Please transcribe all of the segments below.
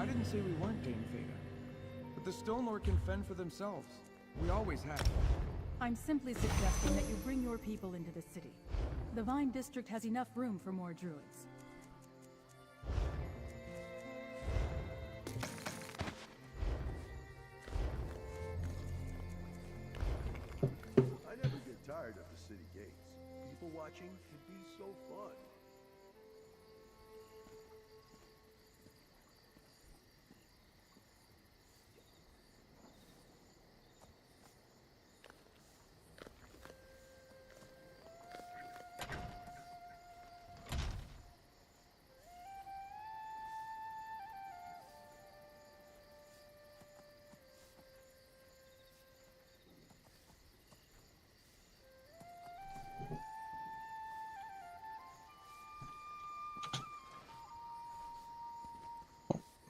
didn't say we weren't, Dame Feda. But the Stone Lord can fend for themselves. We always have. I'm simply suggesting that you bring your people into the city. The Vine District has enough room for more druids. I never get tired of the city gates. People watching can be so fun.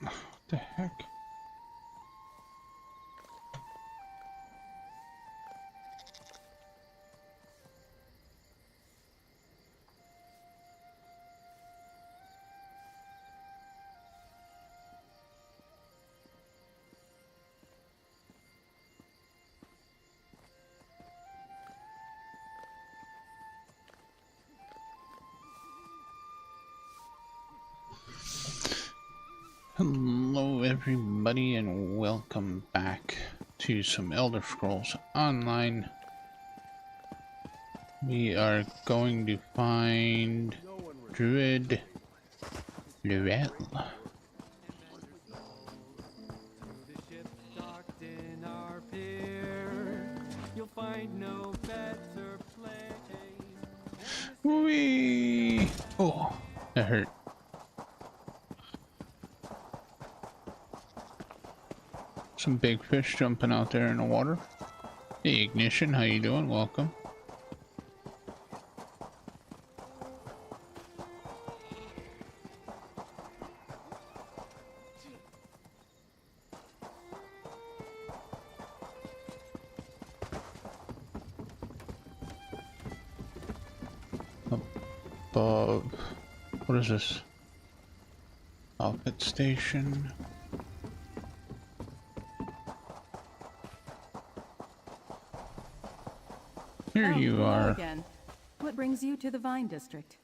What the heck? Hello everybody and welcome back to some Elder Scrolls Online. We are going to find Druid Lorelle. Whee! Oh, that hurt. Some big fish jumping out there in the water. Hey Ignition, how you doing? Welcome. Above, what is this? Outfit station. Here you hello are. Again. What brings you to the Vine District?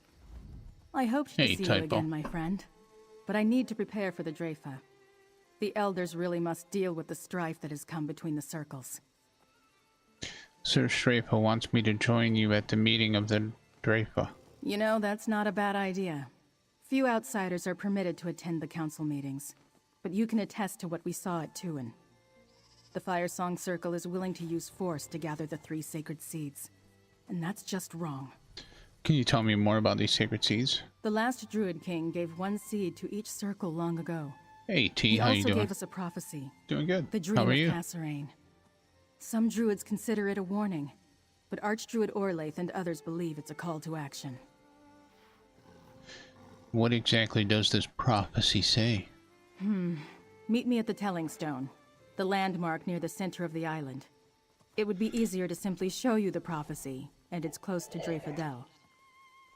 I hoped to Hey, see you Typo. again, my friend. But I need to prepare for the Dreyfa. The Elders really must deal with the strife that has come between the circles. Sir Strafa wants me to join you at the meeting of the Dreyfa. You know, that's not a bad idea. Few outsiders are permitted to attend the council meetings, but you can attest to what we saw at Tuin. The Firesong Circle is willing to use force to gather the 3 sacred seeds, and that's just wrong. Can you tell me more about these sacred seeds? The last Druid King gave 1 seed to each circle long ago. Hey T, He how you also doing? gave us a prophecy, Doing good. the Dream How are of you? Kasserine. Some druids consider it a warning, but Archdruid Orlaith and others believe it's a call to action. What exactly does this prophecy say? Meet me at the Telling Stone, the landmark near the center of the island. It would be easier to simply show you the prophecy, and it's close to Dreyfadel.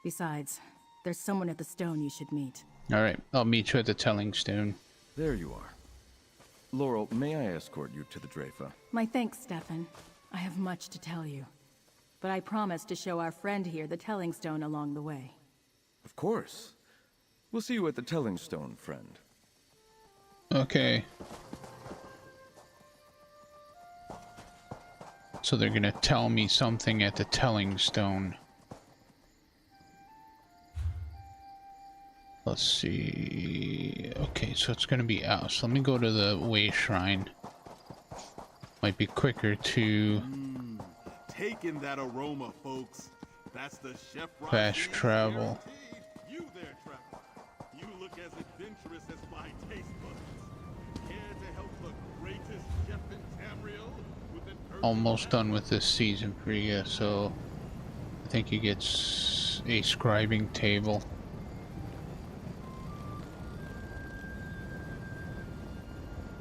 Besides, there's someone at the stone you should meet. Alright, I'll meet you at the Telling Stone. There you are. Laurel, may I escort you to the Dreyfa? My thanks, Stefan. I have much to tell you. But I promise to show our friend here the Telling Stone along the way. Of course. We'll see you at the Telling Stone, friend. Okay. So they're gonna tell me something at the Telling Stone. Let's see. Okay, so it's gonna be out. So let me go to the Way Shrine. Might be quicker to Taking that aroma, folks. That's the chef fast Rashid travel. guaranteed. You there, Trevor. You look as adventurous as my taste buds. Care to help the greatest chef in Tamriel with an Almost done with this season for you, so I think you get a scribing table.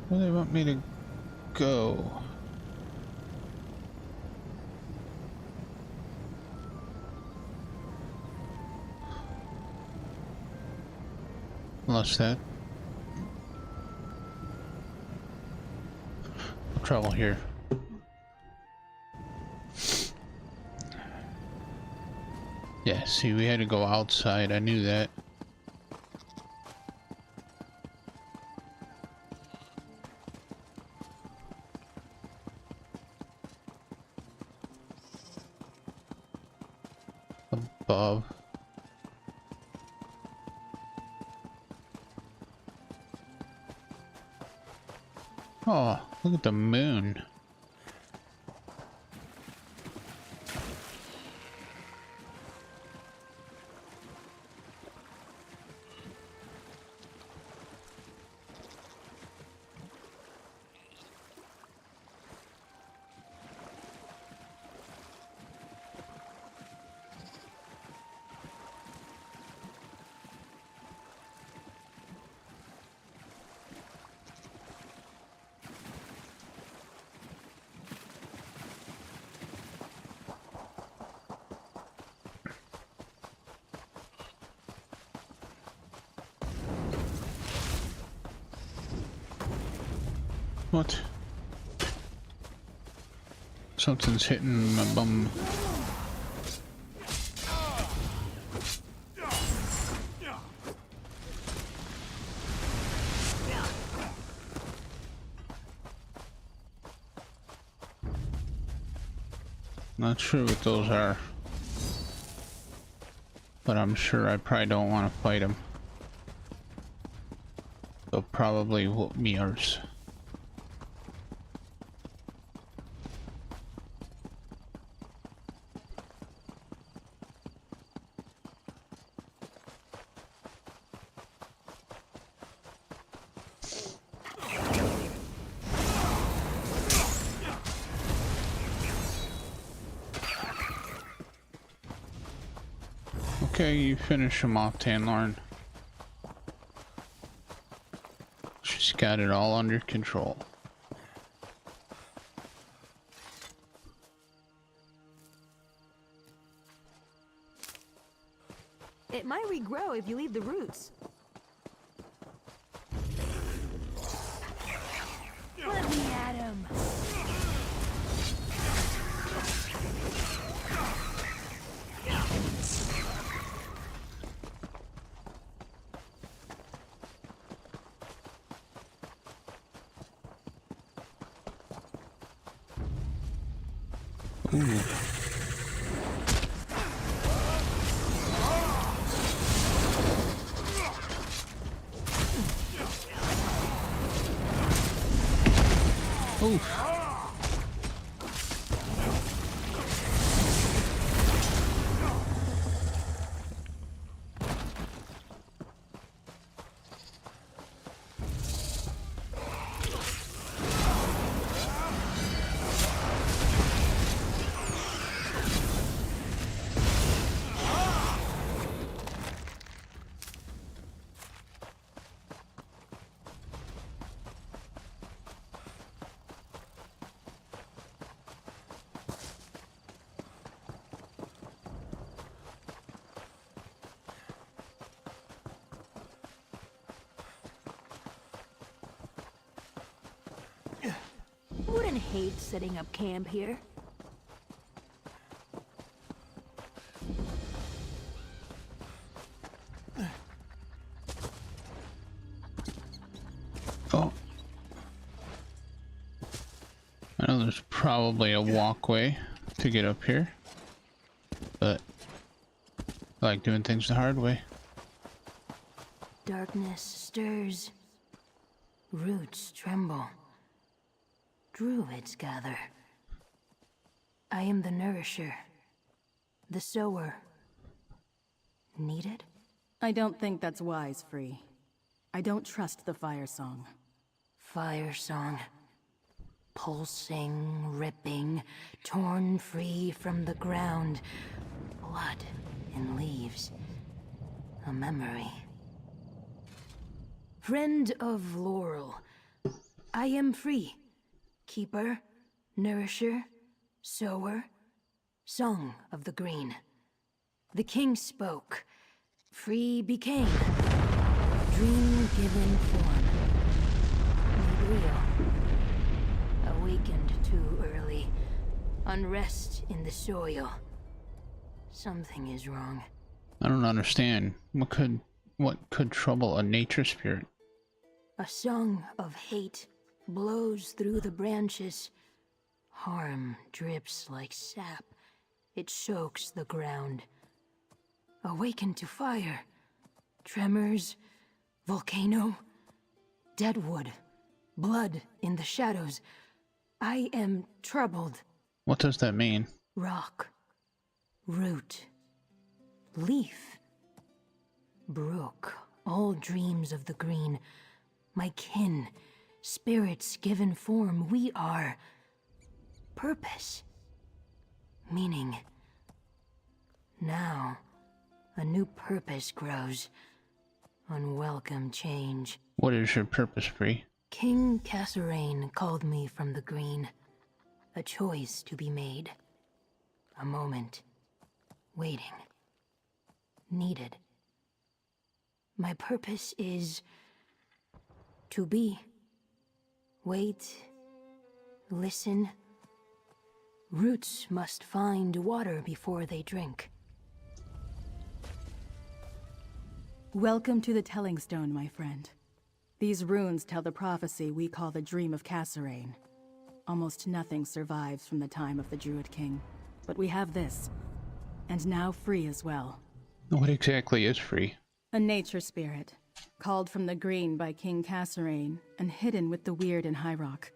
Where do they want me to go? Lost that. trouble here. Yeah, see, we had to go outside. I knew that. Above. Oh, look at the moon. What? Something's hitting my bum. Not sure what those are, but I'm sure I probably don't want to fight them. They'll probably whoop me arse. Okay, you finish him off, Tanlorn. She's got it all under control. It might regrow if you leave the roots. Let me at him. Ooh. Oof. Wouldn't hate setting up camp here. Oh. I know there's probably a walkway to get up here, but I like doing things the hard way. Darkness stirs. Roots tremble. Druids gather. I am the nourisher. The sower. Needed? I don't think that's wise, Free. I don't trust the Fire Song. Fire song. Pulsing, ripping, torn free from the ground. Blood in leaves. A memory. Friend of Laurel. I am Free. Keeper, nourisher, sower, song of the green. The king spoke. Free became. Dream given form. Made real. Awake in the soil. Something is wrong. I don't understand. What could trouble a nature spirit? A song of hate blows through the branches. Harm drips like sap. It soaks the ground. Awaken to fire. Tremors, volcano, deadwood, blood in the shadows. I am troubled. What does that mean? Rock, root, leaf, brook, all dreams of the green. My kin, spirits given form, we are purpose, meaning. Now, a new purpose grows. Unwelcome change. What is your purpose, Free? King Kasserine called me from the green. A choice to be made. A moment. Waiting. Needed. My purpose is to be. Wait. Listen. Roots must find water before they drink. Welcome to the Telling Stone, my friend. These runes tell the prophecy we call the Dream of Kasserine. Almost nothing survives from the time of the Druid King, but we have this. And now Free as well. What exactly is Free? A nature spirit, called from the green by King Kasserine and hidden with the weird in High Rock.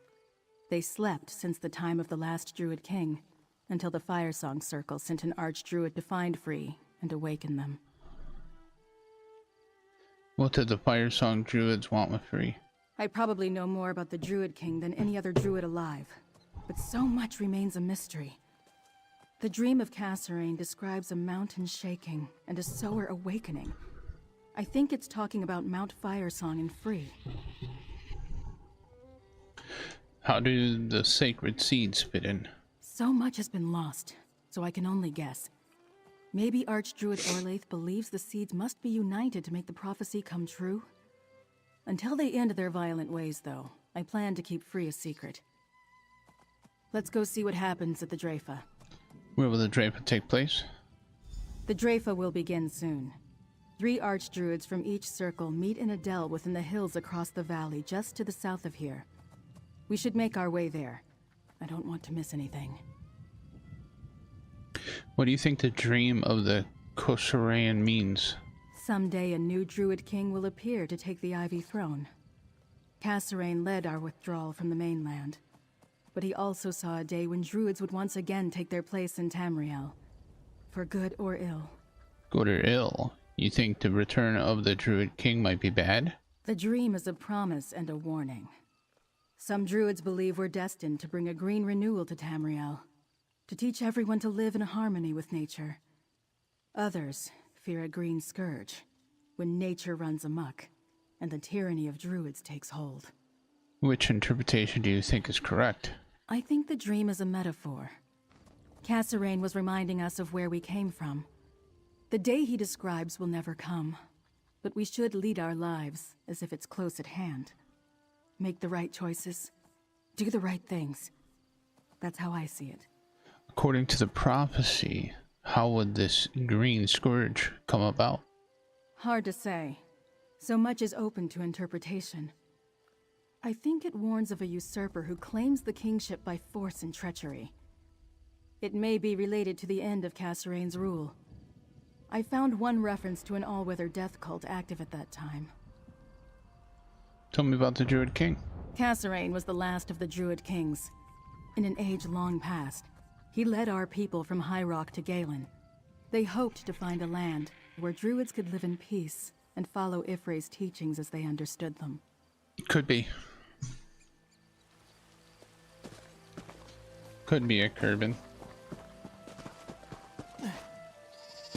They slept since the time of the last Druid King, until the Firesong Circle sent an Archdruid to find Free and awaken them. What did the Firesong Druids want with Free? I probably know more about the Druid King than any other Druid alive, but so much remains a mystery. The Dream of Kasserine describes a mountain shaking and a sower awakening. I think it's talking about Mount Firesong and Free. How do the sacred seeds fit in? So much has been lost, so I can only guess. Maybe Archdruid Orlaith believes the seeds must be united to make the prophecy come true? Until they end their violent ways, though, I plan to keep Free a secret. Let's go see what happens at the Dreyfa. Where will the Dreyfa take place? The Dreyfa will begin soon. 3 Archdruids from each circle meet in a dell within the hills across the valley just to the south of here. We should make our way there. I don't want to miss anything. What do you think the dream of the Kasserine means? Someday a new Druid King will appear to take the Ivy Throne. Kasserine led our withdrawal from the mainland, but he also saw a day when Druids would once again take their place in Tamriel, for good or ill. Good or ill? You think the return of the Druid King might be bad? The dream is a promise and a warning. Some Druids believe we're destined to bring a green renewal to Tamriel, to teach everyone to live in harmony with nature. Others fear a green scourge, when nature runs amok, and the tyranny of Druids takes hold. Which interpretation do you think is correct? I think the dream is a metaphor. Kasserine was reminding us of where we came from. The day he describes will never come, but we should lead our lives as if it's close at hand. Make the right choices, do the right things. That's how I see it. According to the prophecy, how would this green scourge come about? Hard to say. So much is open to interpretation. I think it warns of a usurper who claims the kingship by force and treachery. It may be related to the end of Kasserine's rule. I found one reference to an all-weather death cult active at that time. Tell me about the Druid King. Kasserine was the last of the Druid Kings. In an age long past, he led our people from High Rock to Galen. They hoped to find a land where Druids could live in peace and follow Y'ffre's teachings as they understood them. Could be. Could be a Kerbin.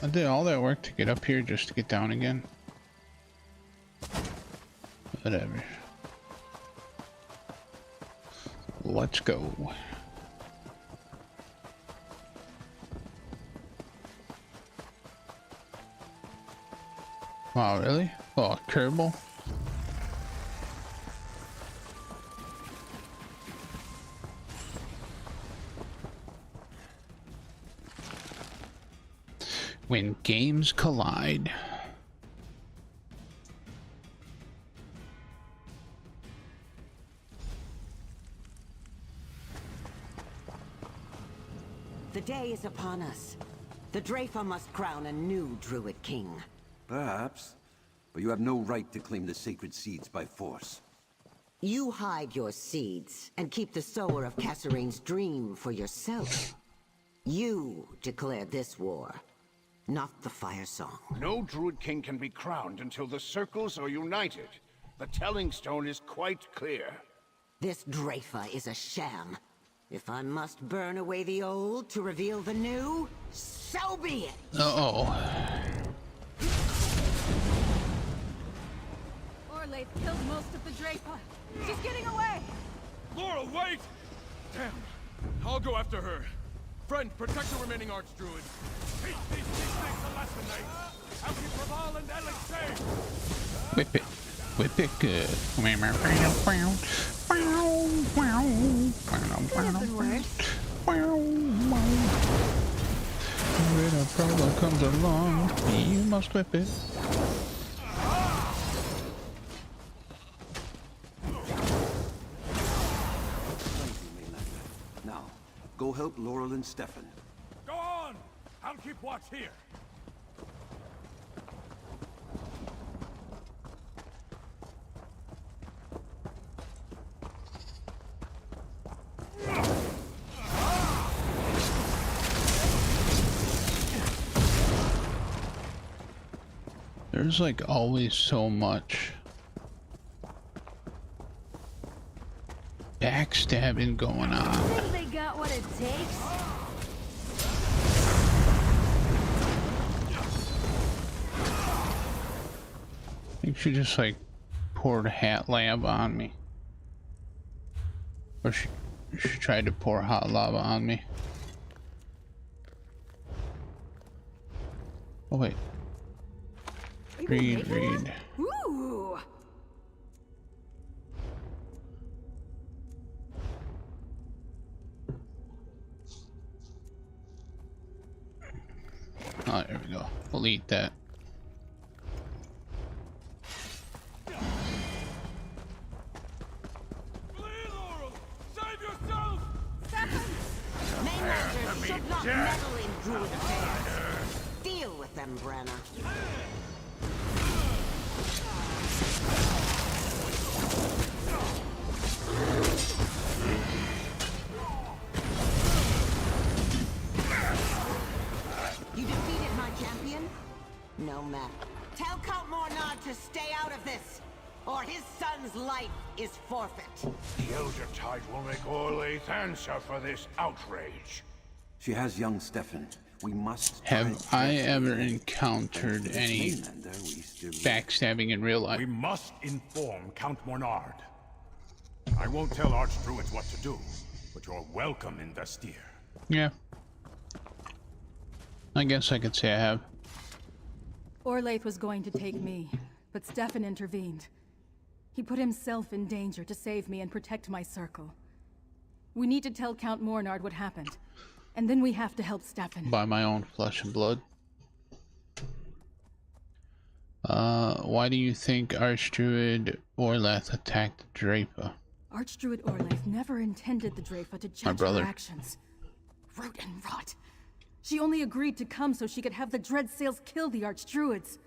I did all that work to get up here just to get down again. Whatever. Let's go. Wow, really? Oh, Kerbal? When games collide. The day is upon us. The Dreyfa must crown a new Druid king. Perhaps, but you have no right to claim the sacred seeds by force. You hide your seeds and keep the sower of Kassarine's dream for yourself. You declare this war, not the Fire Song. No Druid King can be crowned until the Circles are united. The Telling Stone is quite clear. This Dreyfa is a sham. If I must burn away the old to reveal the new, so be it! Uh-oh. Orlaith killed most of the Dreyfa. She's getting away! Laurel, wait! Damn. I'll go after her. Friend, protect the remaining Archdruid. Teach these things a lesson, Nate. How can Praval and Alex save? Whip it. Whip it good. When a problem comes along, you must whip it. Now, go help Laurel and Stefan. Go on! I'll keep watch here. There's like always so much backstabbing going on. Think they got what it takes? I think she just like poured a hat lava on me. Or she tried to pour hot lava on me. Oh wait. Read. Ooh! Oh, there we go. We'll eat that. Flee, Laurel! Save yourself! Mainlanders should not meddle in Druid affairs. Deal with them, Brenna. You defeated my champion? No matter. Tell Count Mornard to stay out of this, or his son's life is forfeit. The Elder Tide will make Orlaith answer for this outrage. She has young Stefan. We must... Have I ever encountered any backstabbing in real life? We must inform Count Mornard. I won't tell Archdruids what to do, but you're welcome in Vestir. Yeah. I guess I could say I have. Orlaith was going to take me, but Stefan intervened. He put himself in danger to save me and protect my circle. We need to tell Count Mornard what happened, and then we have to help Stefan. By my own flesh and blood. Why do you think Archdruid Orlaith attacked Dreyfa? Archdruid Orlaith never intended the Dreyfa to judge her actions. Root and rot. She only agreed to come so she could have the Dreadsails kill the Archdruids.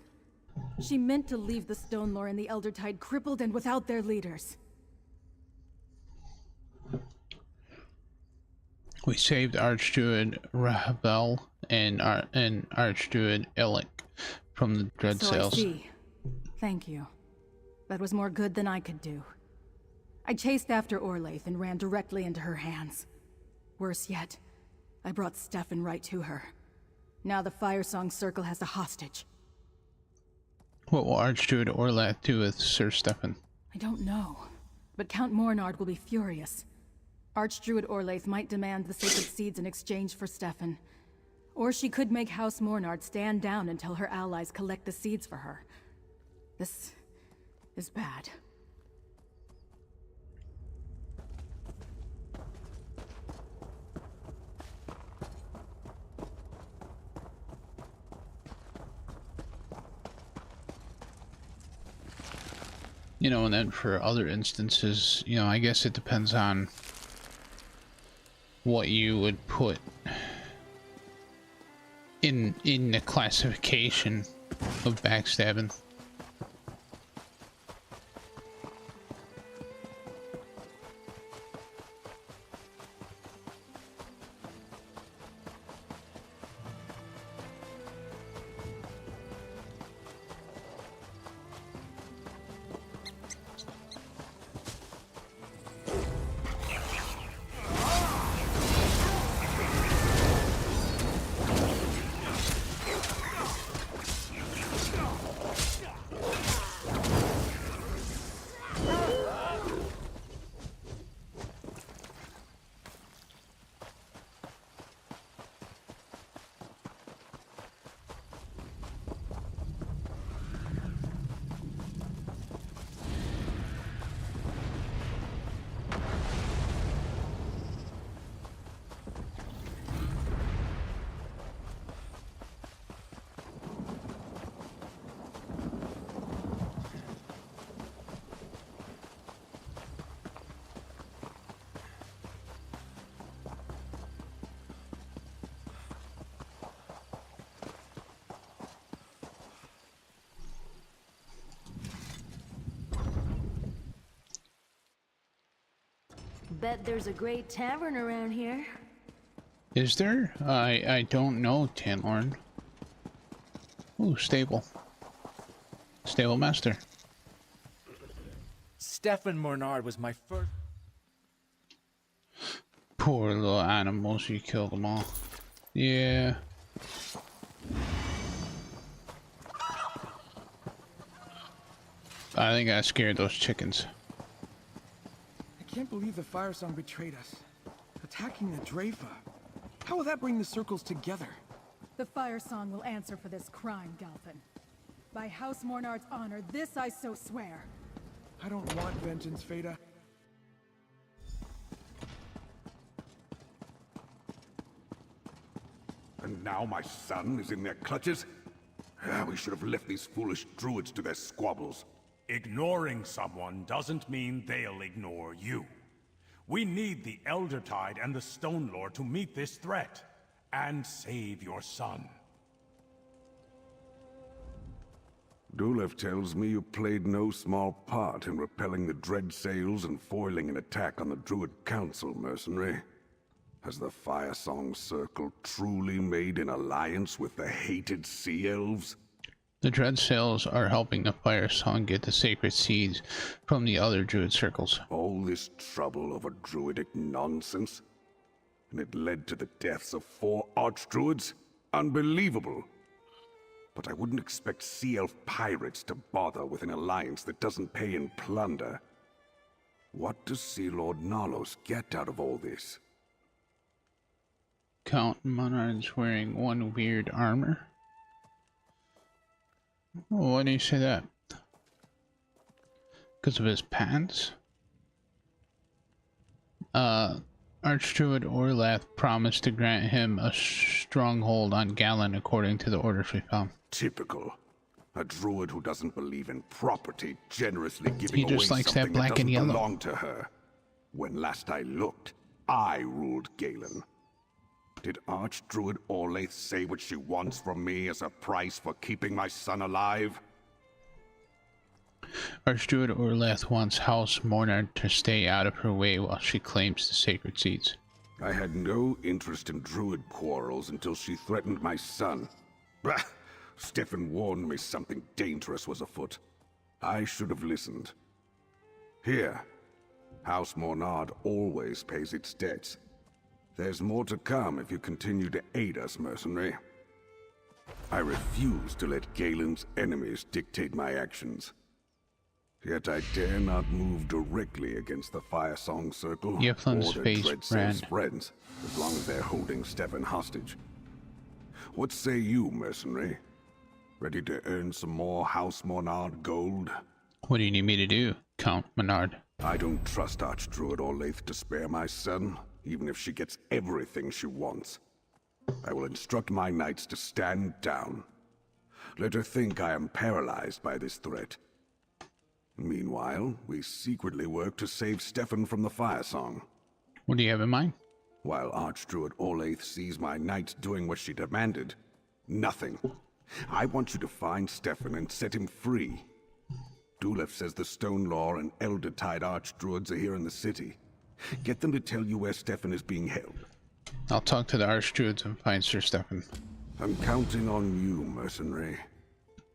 She meant to leave the Stone Lore and the Elder Tide crippled and without their leaders. We saved Archdruid Rahabel and Archdruid Elik from the Dreadsails. So I see. Thank you. That was more good than I could do. I chased after Orlaith and ran directly into her hands. Worse yet, I brought Stefan right to her. Now the Firesong Circle has a hostage. What will Archdruid Orlaith do with Sir Stefan? I don't know, but Count Mornard will be furious. Archdruid Orlaith might demand the sacred seeds in exchange for Stefan. Or she could make House Mornard stand down until her allies collect the seeds for her. This is bad. You know, and then for other instances, you know, I guess it depends on what you would put in the classification of backstabbing. Bet there's a great tavern around here. Is there? I don't know, Tanlorn. Ooh, stable. Stable master. Stefan Mornard was my first... Poor little animals, you killed them all. Yeah. I think I scared those chickens. I can't believe the Fire Song betrayed us. Attacking the Drafa. How will that bring the circles together? The Fire Song will answer for this crime, Galpin. By House Mornard's honor, this I so swear. I don't want vengeance, Feda. And now my son is in their clutches? We should have left these foolish druids to their squabbles. Ignoring someone doesn't mean they'll ignore you. We need the Eldertide and the Stone Lord to meet this threat and save your son. Dulev tells me you played no small part in repelling the Dread Sails and foiling an attack on the Druid Council, mercenary. Has the Fire Song Circle truly made an alliance with the hated Sea Elves? The Dread Sails are helping the Fire Song get the sacred seeds from the other Druid circles. All this trouble over Druidic nonsense? And it led to the deaths of 4 Archdruids? Unbelievable! But I wouldn't expect Sea Elf pirates to bother with an alliance that doesn't pay in plunder. What does Sea Lord Nalos get out of all this? Count Monard's wearing one weird armor. Why do you say that? Because of his pants? Archdruid Orlath promised to grant him a stronghold on Galen according to the orders we found. Typical. A druid who doesn't believe in property generously giving He away just likes that something black that and doesn't yellow. belong to her. When last I looked, I ruled Galen. Did Archdruid Orlaith say what she wants from me as a price for keeping my son alive? Archdruid Orlath wants House Mornard to stay out of her way while she claims the sacred seeds. I had no interest in druid quarrels until she threatened my son. Bah! Stefan warned me something dangerous was afoot. I should have listened. Here, House Mornard always pays its debts. There's more to come if you continue to aid us, mercenary. I refuse to let Galen's enemies dictate my actions. Yet I dare not move directly against the Fire Song Circle Yeflin's or the face Dread ran. Sails friends, as long as they're holding Stefan hostage. What say you, mercenary? Ready to earn some more House Mornard gold? What do you need me to do, Count Menard? I don't trust Archdruid Orlaith to spare my son, even if she gets everything she wants. I will instruct my knights to stand down. Let her think I am paralyzed by this threat. Meanwhile, we secretly work to save Stefan from the Fire Song. What do you have in mind? While Archdruid Olaith sees my knights doing what she demanded, nothing. I want you to find Stefan and set him free. Dulef says the Stonelore and Elder-Tide Archdruids are here in the city. Get them to tell you where Stefan is being held. I'll talk to the Archdruids and find Sir Stefan. I'm counting on you, mercenary.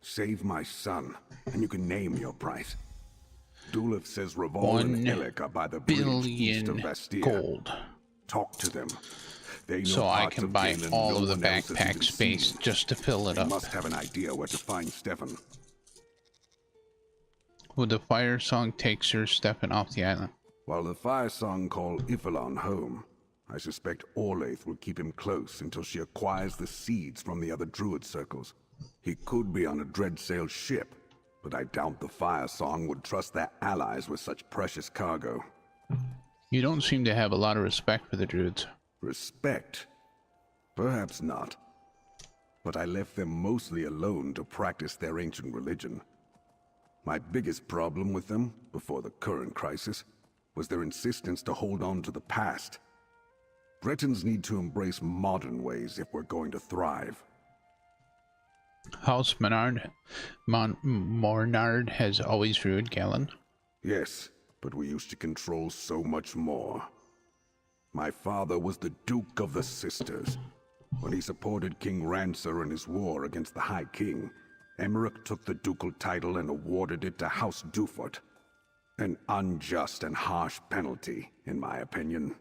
Save my son, and you can name your price. Dulef says Revol and Elec are by the bridge east of Bastia. Gold. Talk to them. They know So I parts can of buy Galen all no of the one else has backpack even space seen. just to fill it They up. must have an idea where to find Stefan. Would the Fire Song take Sir Stefan off the island? While the Fire Song call Ifilon home, I suspect Orlaith will keep him close until she acquires the seeds from the other Druid circles. He could be on a Dreadsail ship, but I doubt the Fire Song would trust their allies with such precious cargo. You don't seem to have a lot of respect for the Druids. Respect? Perhaps not. But I left them mostly alone to practice their ancient religion. My biggest problem with them, before the current crisis, was their insistence to hold on to the past. Bretons need to embrace modern ways if we're going to thrive. House Mornard has always ruled Galen. Yes, but we used to control so much more. My father was the Duke of the Sisters. When he supported King Rancer in his war against the High King, Emmerich took the ducal title and awarded it to House Dufort. An unjust and harsh penalty, in my opinion.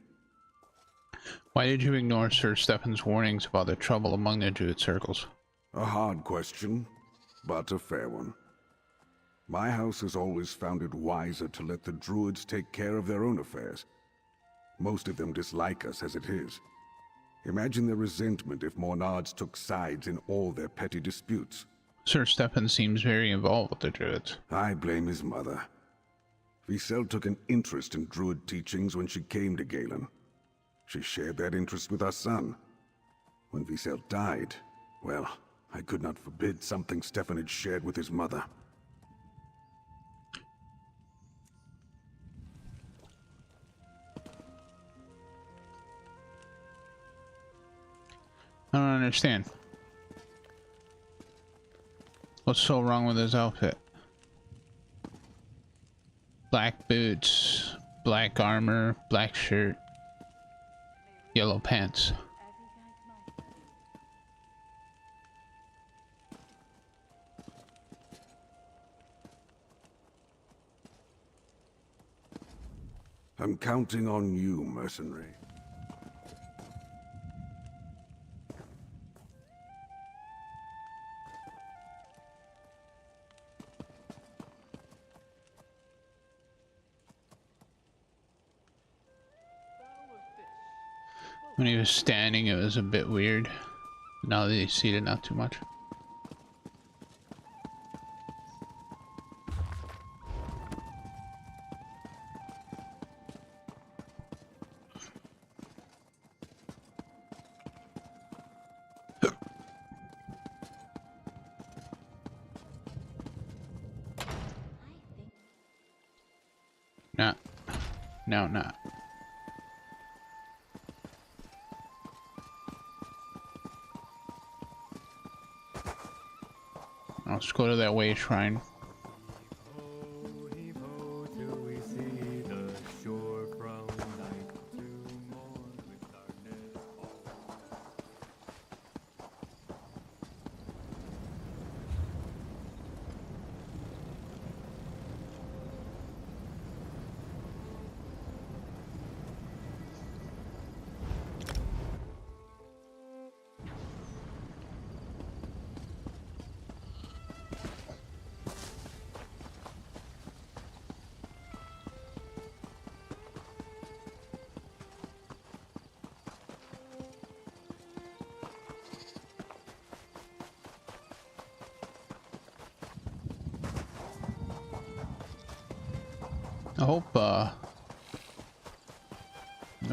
Why did you ignore Sir Stefan's warnings about the trouble among the Druid circles? A hard question, but a fair one. My house has always found it wiser to let the Druids take care of their own affairs. Most of them dislike us as it is. Imagine their resentment if Mornards took sides in all their petty disputes. Sir Stefan seems very involved with the Druids. I blame his mother. Visel took an interest in Druid teachings when she came to Galen. She shared that interest with our son. When Visel died, well, I could not forbid something Stefan had shared with his mother. I don't understand. What's so wrong with his outfit? Black boots, black armor, black shirt, yellow pants. I'm counting on you, mercenary. When he was standing, it was a bit weird. Now that he's seated, not too much. Nah. No, not. Let's go to that way shrine.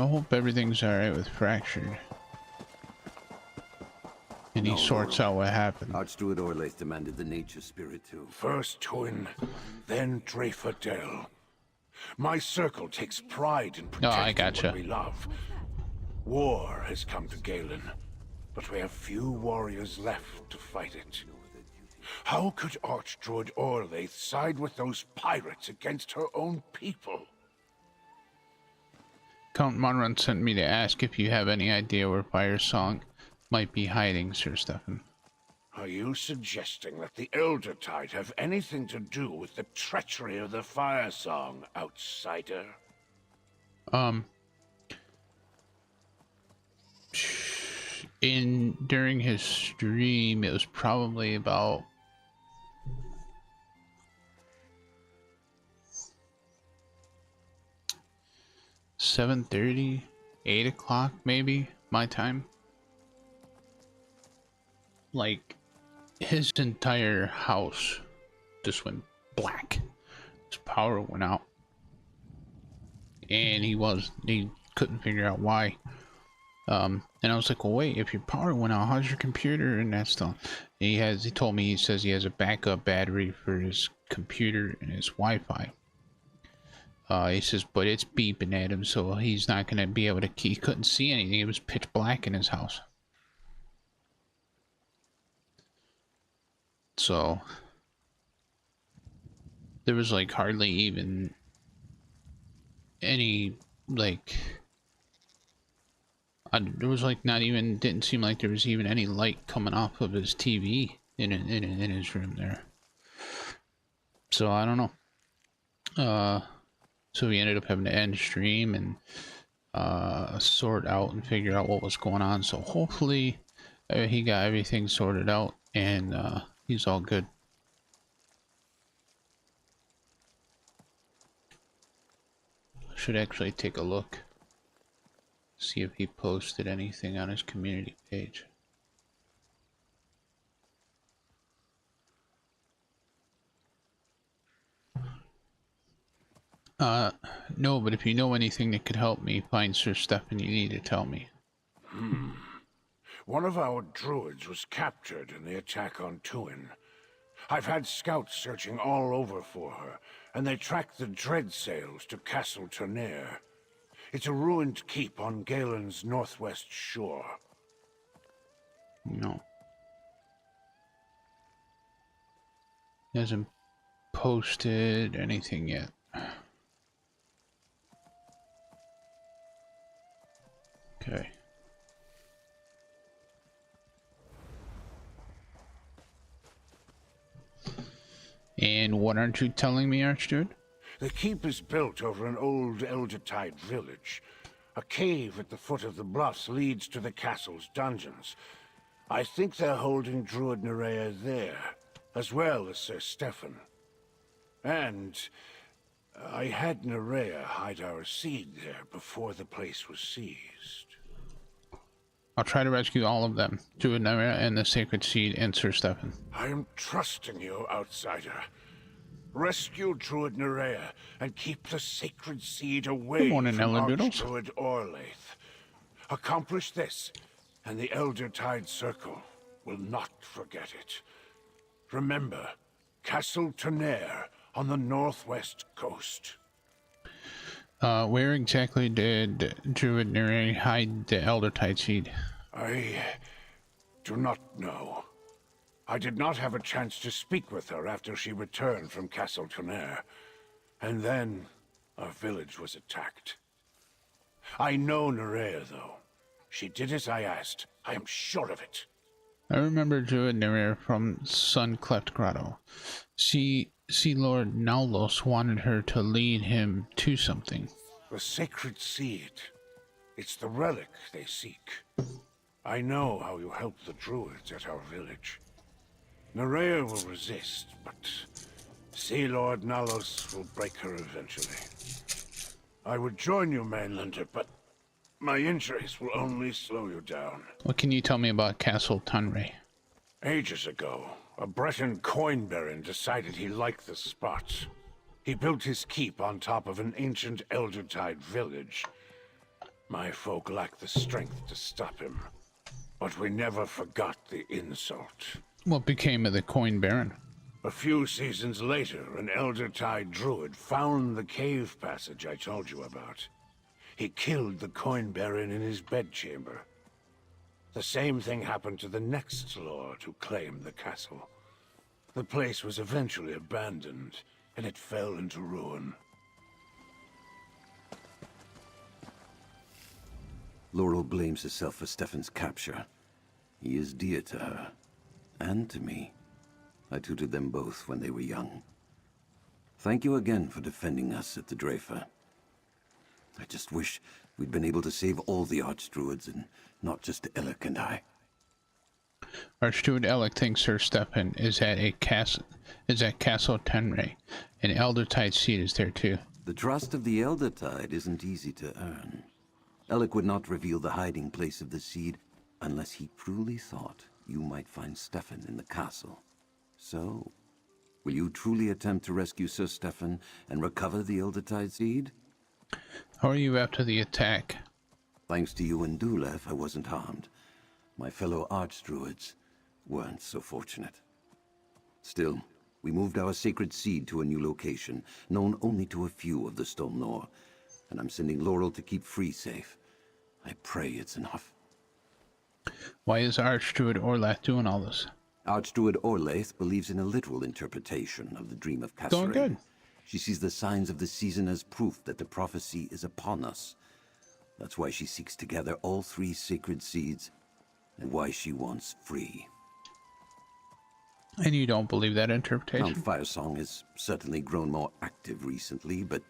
I hope everything's alright with Fractured. and he sorts out what happened. Archdruid Orlaith demanded the nature spirit too. First Tuin, then Drafer Dell. My circle takes pride in protecting what we love. War has come to Galen, but we have few warriors left to fight it. How could Archdruid Orlaith side with those pirates against her own people? Count Monrun sent me to ask if you have any idea where Firesong might be hiding, Sir Stefan. Are you suggesting that the Eldertide have anything to do with the treachery of the Firesong, outsider? During his stream, it was probably about 7:30, 8 o'clock maybe, my time. Like, his entire house just went black. His power went out. And he couldn't figure out why. And I was like, well, wait, if your power went out, how's your computer and that stuff? And he told me, he says he has a backup battery for his computer and his Wi-Fi. He says, but it's beeping at him, so he's not going to be able to, he couldn't see anything. It was pitch black in his house. So, there was like hardly even any, like, there was like not even, didn't seem like there was even any light coming off of his TV in his room there. So, I don't know. So we ended up having to end stream and sort out and figure out what was going on. So hopefully he got everything sorted out and he's all good. Should actually take a look, see if he posted anything on his community page. No, but if you know anything that could help me find Sir Stefan, you need to tell me. One of our druids was captured in the attack on Tuin. I've had scouts searching all over for her, and they tracked the dread sails to Castle Turnier. It's a ruined keep on Galen's northwest shore. No. He hasn't posted anything yet. Okay. And what aren't you telling me, Archdruid? The keep is built over an old Eldertide village. A cave at the foot of the bluffs leads to the castle's dungeons. I think they're holding Druid Nerea there, as well as Sir Stefan. And I had Nerea hide our seed there before the place was seized. I'll try to rescue all of them. Druid Nerea and the Sacred Seed and Sir Stefan. I am trusting you, outsider. Rescue Druid Nerea and keep the Sacred Seed away from Archdruid Orlaith. Accomplish this, and the Eldertide Circle will not forget it. Remember, Castle Turnier on the northwest coast. Where exactly did Druid Nerea hide the Eldertide Seed? I do not know. I did not have a chance to speak with her after she returned from Castle Turnier. And then our village was attacked. I know Nerea, though. She did as I asked. I am sure of it. I remember Druid Nerea from Suncleft Grotto. Sea Lord Naulos wanted her to lead him to something. The Sacred Seed. It's the relic they seek. I know how you helped the druids at our village. Nerea will resist, but Sea Lord Naulos will break her eventually. I would join you, Mainlander, but my injuries will only slow you down. What can you tell me about Castle Tunray? Ages ago, a Breton coin baron decided he liked the spot. He built his keep on top of an ancient Eldertide village. My folk lacked the strength to stop him. But we never forgot the insult. What became of the Coin Baron? A few seasons later, an Eldertide druid found the cave passage I told you about. He killed the Coin Baron in his bedchamber. The same thing happened to the next lord who claimed the castle. The place was eventually abandoned, and it fell into ruin. Laurel blames herself for Stefan's capture. He is dear to her, and to me. I tutored them both when they were young. Thank you again for defending us at the Dreyfa. I just wish we'd been able to save all the Archdruids and not just Alec and I. Archdruid Alec thinks Sir Stefan is at Castle Tenray. An Eldertide seat is there too. The trust of the Eldertide isn't easy to earn. Alec would not reveal the hiding place of the seed unless he truly thought you might find Stefan in the castle. So, will you truly attempt to rescue Sir Stefan and recover the Eldertide seed? How are you after the attack? Thanks to you and Dulev, I wasn't harmed. My fellow Archdruids weren't so fortunate. Still, we moved our sacred seed to a new location, known only to a few of the Stone Lore, and I'm sending Laurel to keep Free safe. I pray it's enough. Why is Archdruid Orlath doing all this? Archdruid Orlaith believes in a literal interpretation of the dream of Kasserine. Going good. She sees the signs of the season as proof that the prophecy is upon us. That's why she seeks to gather all 3 sacred seeds, and why she wants Free. And you don't believe that interpretation? Mount Firesong has certainly grown more active recently, but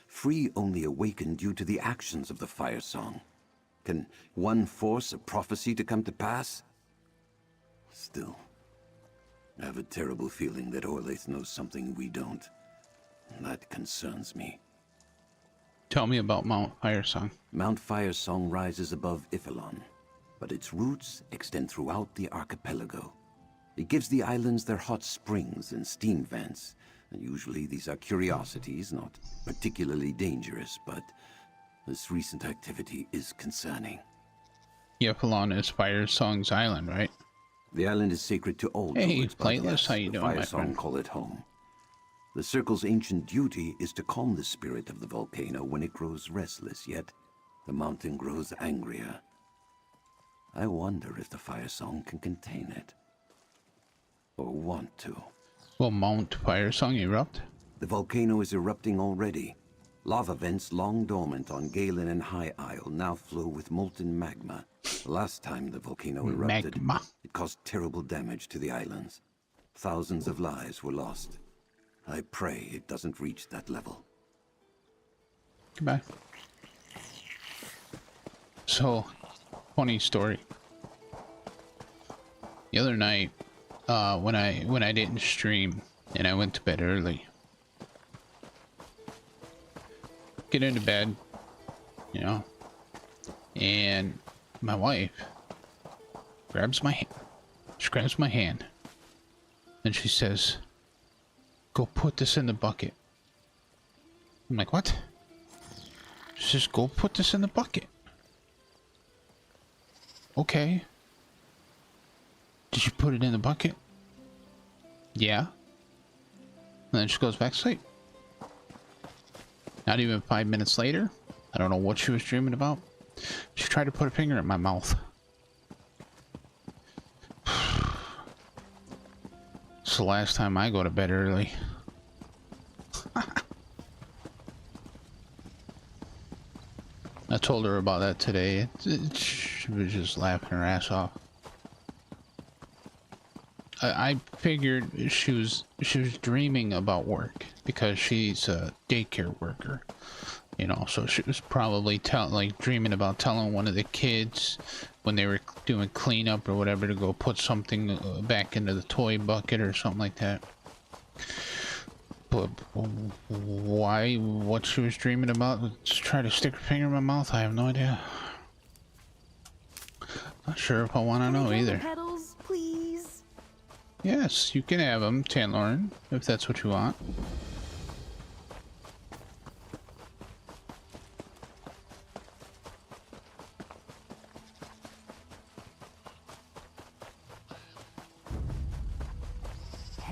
Free only awakened due to the actions of the Firesong. Can one force a prophecy to come to pass? Still, I have a terrible feeling that Orlaith knows something we don't. That concerns me. Tell me about Mount Firesong. Mount Firesong rises above Ifelon, but its roots extend throughout the archipelago. It gives the islands their hot springs and steam vents, and usually these are curiosities, not particularly dangerous, but this recent activity is concerning. Yephalon is Firesong's island, right? The island is sacred to all Hey, druids, but Plateless, yes, how you the doing, my Firesong friend? call it home. The Circle's ancient duty is to calm the spirit of the volcano when it grows restless, yet the mountain grows angrier. I wonder if the Firesong can contain it. Or want to. Will Mount Firesong erupt? The volcano is erupting already. Lava vents long dormant on Galen and High Isle now flow with molten magma. The last time the volcano erupted, it caused terrible damage to the islands. Thousands of lives were lost. I pray it doesn't reach that level. Goodbye. So, funny story. The other night, when I didn't stream and I went to bed early, get into bed, you know, and my wife grabs my hand. She grabs my hand, and she says, "Go put this in the bucket." I'm like, "What?" She says, "Go put this in the bucket." Okay. Did you put it in the bucket? Yeah. And then she goes back to sleep. Not even 5 minutes later, I don't know what she was dreaming about. She tried to put a finger in my mouth. It's the last time I go to bed early. I told her about that today. She was just laughing her ass off. I figured she was dreaming about work because she's a daycare worker, you know. So she was probably dreaming about telling one of the kids when they were doing cleanup or whatever to go put something back into the toy bucket or something like that. But why? What she was dreaming about? Just try to stick her finger in my mouth? I have no idea. Not sure if I want to know either. Petals, please. Yes, you can have them, Tanlorn, if that's what you want.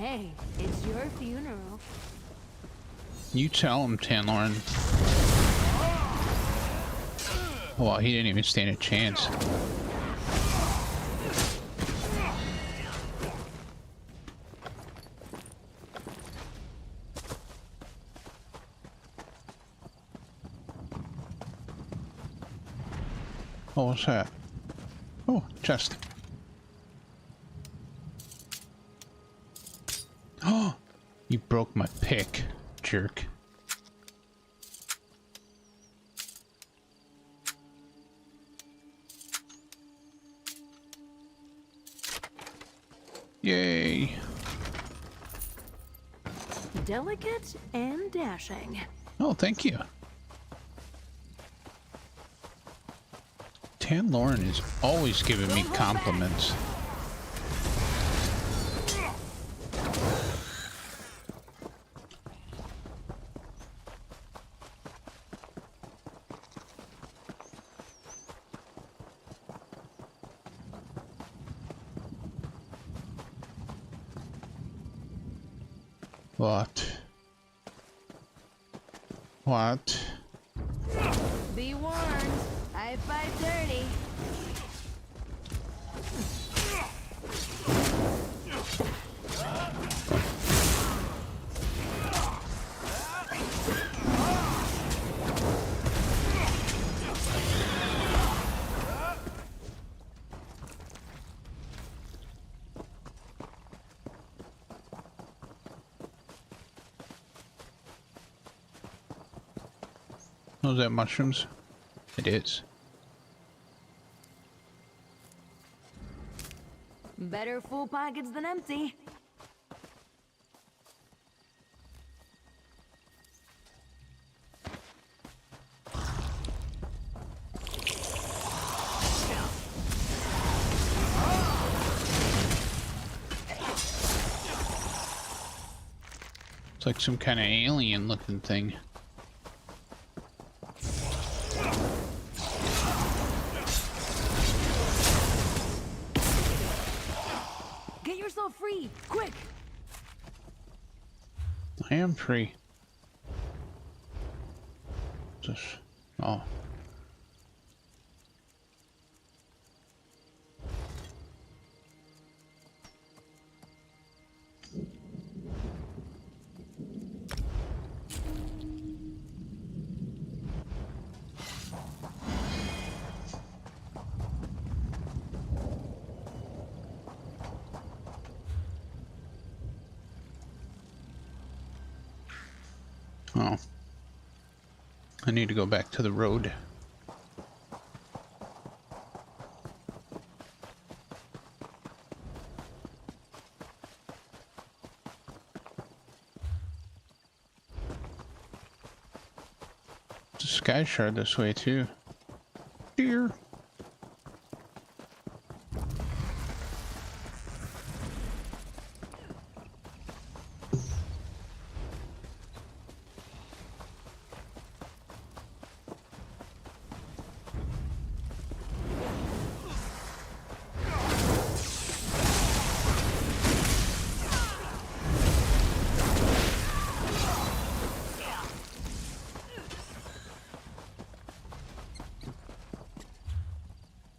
Hey, it's your funeral. You tell him, Tanloran. Well, he didn't even stand a chance. Oh, what's that? Oh, chest. Oh, you broke my pick, jerk. Yay. Delicate and dashing. Oh, thank you. Tanloran is always giving me compliments. What? What? Be warned, I fight dirty. Oh, is that mushrooms? It is. Better full pockets than empty. It's like some kind of alien looking thing. Get yourself free, quick! I am free. Just, oh. Oh. I need to go back to the road. There's a sky shard this way too. Deer.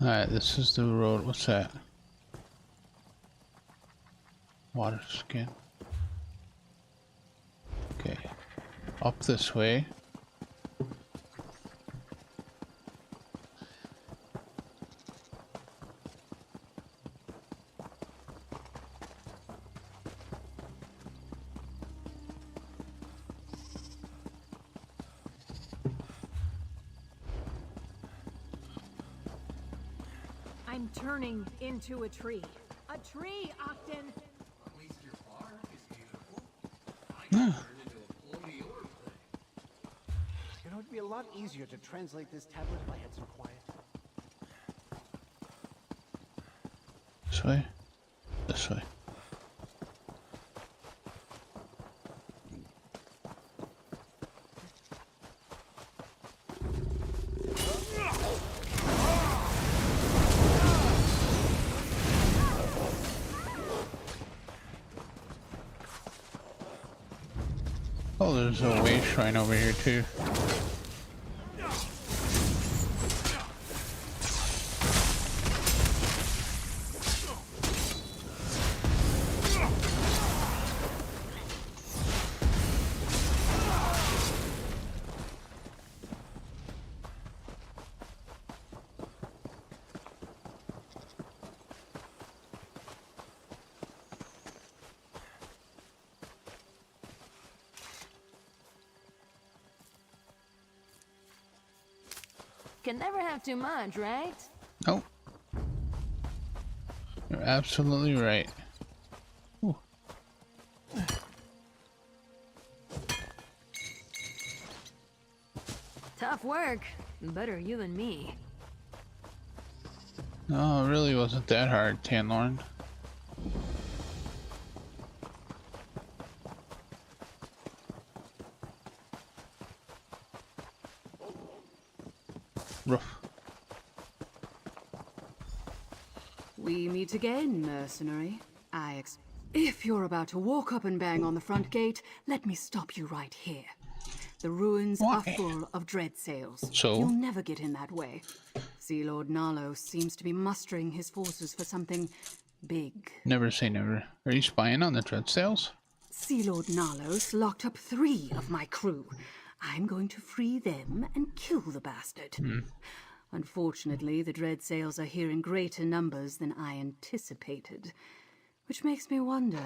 Alright, this is the road. What's that? Water skin. Okay. Up this way. I'm turning into a tree. A tree, Octon! At least your bark is beautiful. I Yeah. can turn into a floaty orb. You know, it'd be a lot easier to translate this tablet if I had some quiet. This way. This way. there's a way shrine over here too. Can never have too much, right? Nope. You're absolutely right. Ooh. Tough work. Better you than me. No, it really wasn't that hard, Tanlorn. Rough. We meet again, mercenary. If you're about to walk up and bang on the front gate, let me stop you right here. The ruins are full of dread sails. So? You'll never get in that way. Sea Lord Nalos seems to be mustering his forces for something big. Never say never. Are you spying on the Dreadsails? Sea Lord Nalos locked up 3 of my crew. I'm going to free them and kill the bastard. Unfortunately, the Dreadsails are here in greater numbers than I anticipated. Which makes me wonder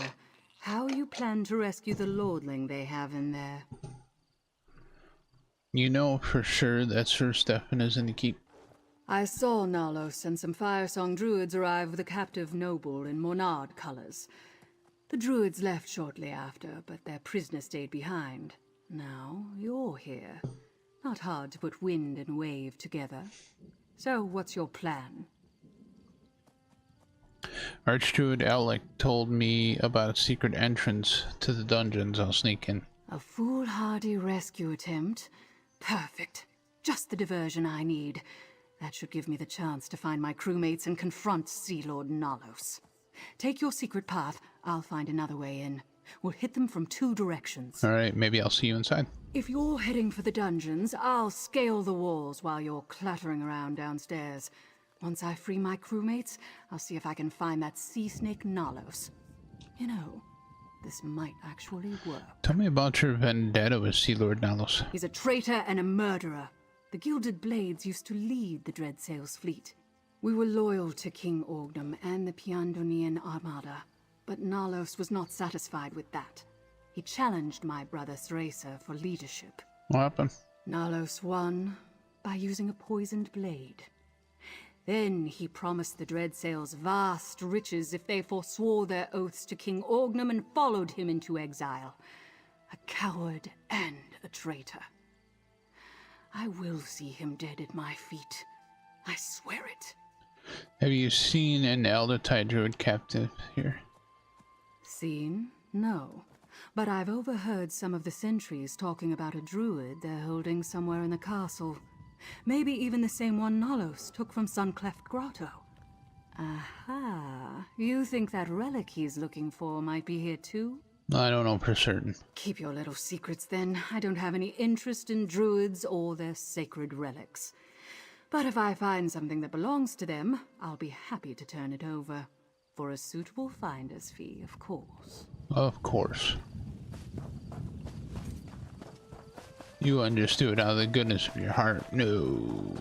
how you plan to rescue the lordling they have in there. You know for sure that Sir Stefan is in the keep. I saw Nalos and some Firesong druids arrive with a captive noble in Monard colors. The druids left shortly after, but their prisoner stayed behind. Now you're here. Not hard to put wind and wave together. So what's your plan? Archdruid Alec told me about a secret entrance to the dungeons I'll sneak in. A foolhardy rescue attempt? Perfect. Just the diversion I need. That should give me the chance to find my crewmates and confront Sea Lord Nalos. Take your secret path, I'll find another way in. We'll hit them from 2 directions. Alright, maybe I'll see you inside. If you're heading for the dungeons, I'll scale the walls while you're clattering around downstairs. Once I free my crewmates, I'll see if I can find that sea snake Nalos. You know, this might actually work. Tell me about your vendetta with Sea Lord Nalos. He's a traitor and a murderer. The Gilded Blades used to lead the Dreadsails fleet. We were loyal to King Orgnum and the Piandonian Armada, but Nalos was not satisfied with that. He challenged my brother Thracer for leadership. What happened? Nalos won by using a poisoned blade. Then he promised the Dreadsails vast riches if they forswore their oaths to King Orgnum and followed him into exile. A coward and a traitor. I will see him dead at my feet. I swear it. Have you seen an Eldertide druid captive here? Seen? No. But I've overheard some of the sentries talking about a druid they're holding somewhere in the castle. Maybe even the same one Nalos took from Suncleft Grotto. Aha. You think that relic he's looking for might be here too? I don't know for certain. Keep your little secrets then. I don't have any interest in druids or their sacred relics. But if I find something that belongs to them, I'll be happy to turn it over. For a suitable finder's fee, of course. Of course. You understood out of the goodness of your heart. No.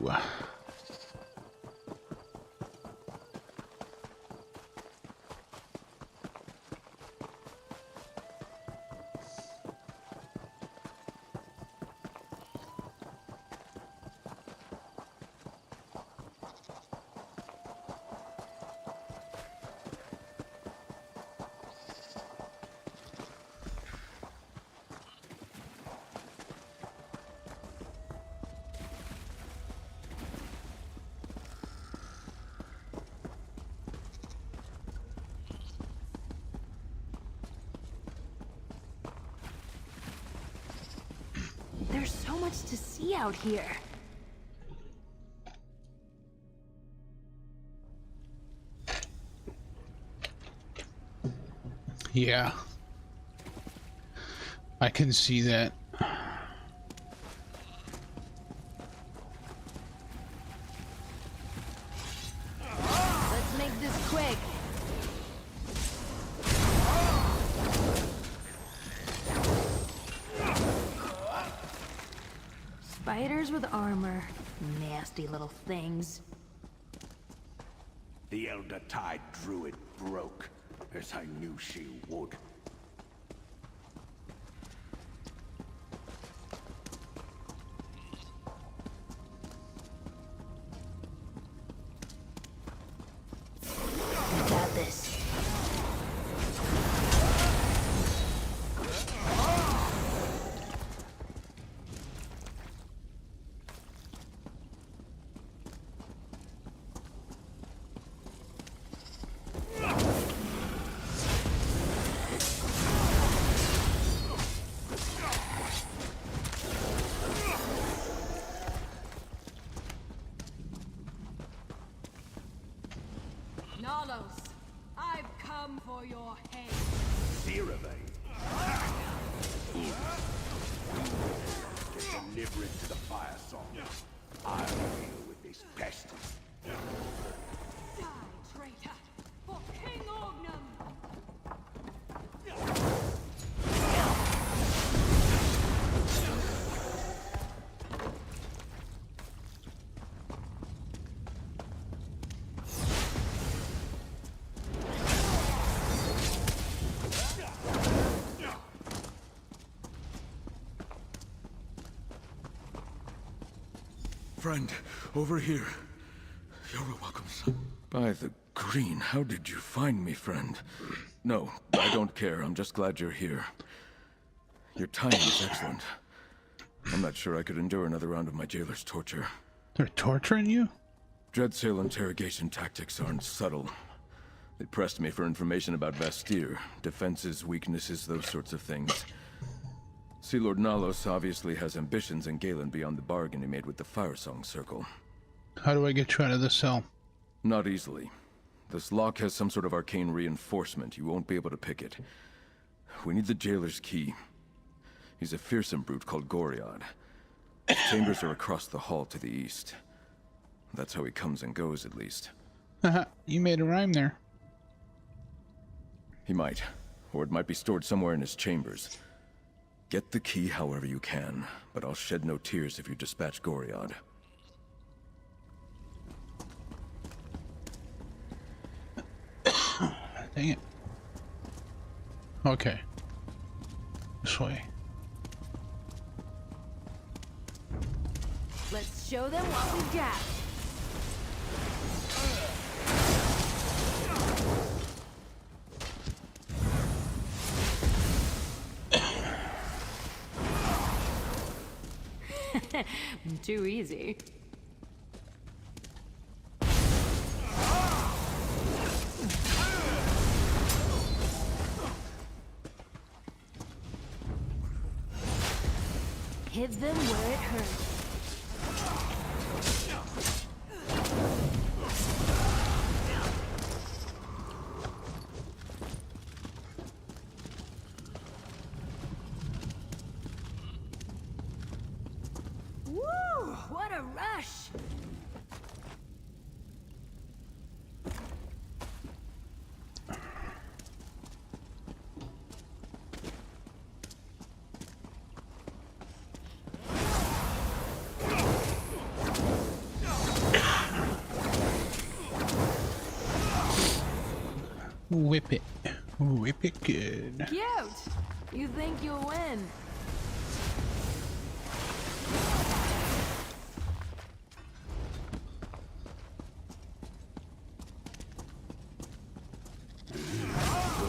There's so much to see out here. Yeah. I can see that. Let's make this quick. Spiders with armor. Nasty little things. The Elder Tide Druid broke, as I knew she would. I got this. Nalos, I've come for your head. Cerevae. Deliver it to the Fire Song. I'll deal with this pest. Die, traitor, for King Ognum! Friend, over here. You're a welcome son. By the green, how did you find me, friend? No, I don't care. I'm just glad you're here. Your timing is excellent. I'm not sure I could endure another round of my jailer's torture. They're torturing you? Dreadsail interrogation tactics aren't subtle. They pressed me for information about Vastir, defenses, weaknesses, those sorts of things. Sea Lord Nalos obviously has ambitions in Galen beyond the bargain he made with the Firesong Circle. How do I get you out of this cell? Not easily. This lock has some sort of arcane reinforcement. You won't be able to pick it. We need the jailer's key. He's a fearsome brute called Goriad. His chambers are across the hall to the east. That's how he comes and goes, at least. Haha, you made a rhyme there. He might. Or it might be stored somewhere in his chambers. Get the key however you can, but I'll shed no tears if you dispatch Goriad. Dang it. Okay. This way. Let's show them what we've got. Too easy. Hit them where it hurts. Woo! What a rush! Whip it. Whip it good. Cute! You think you'll win?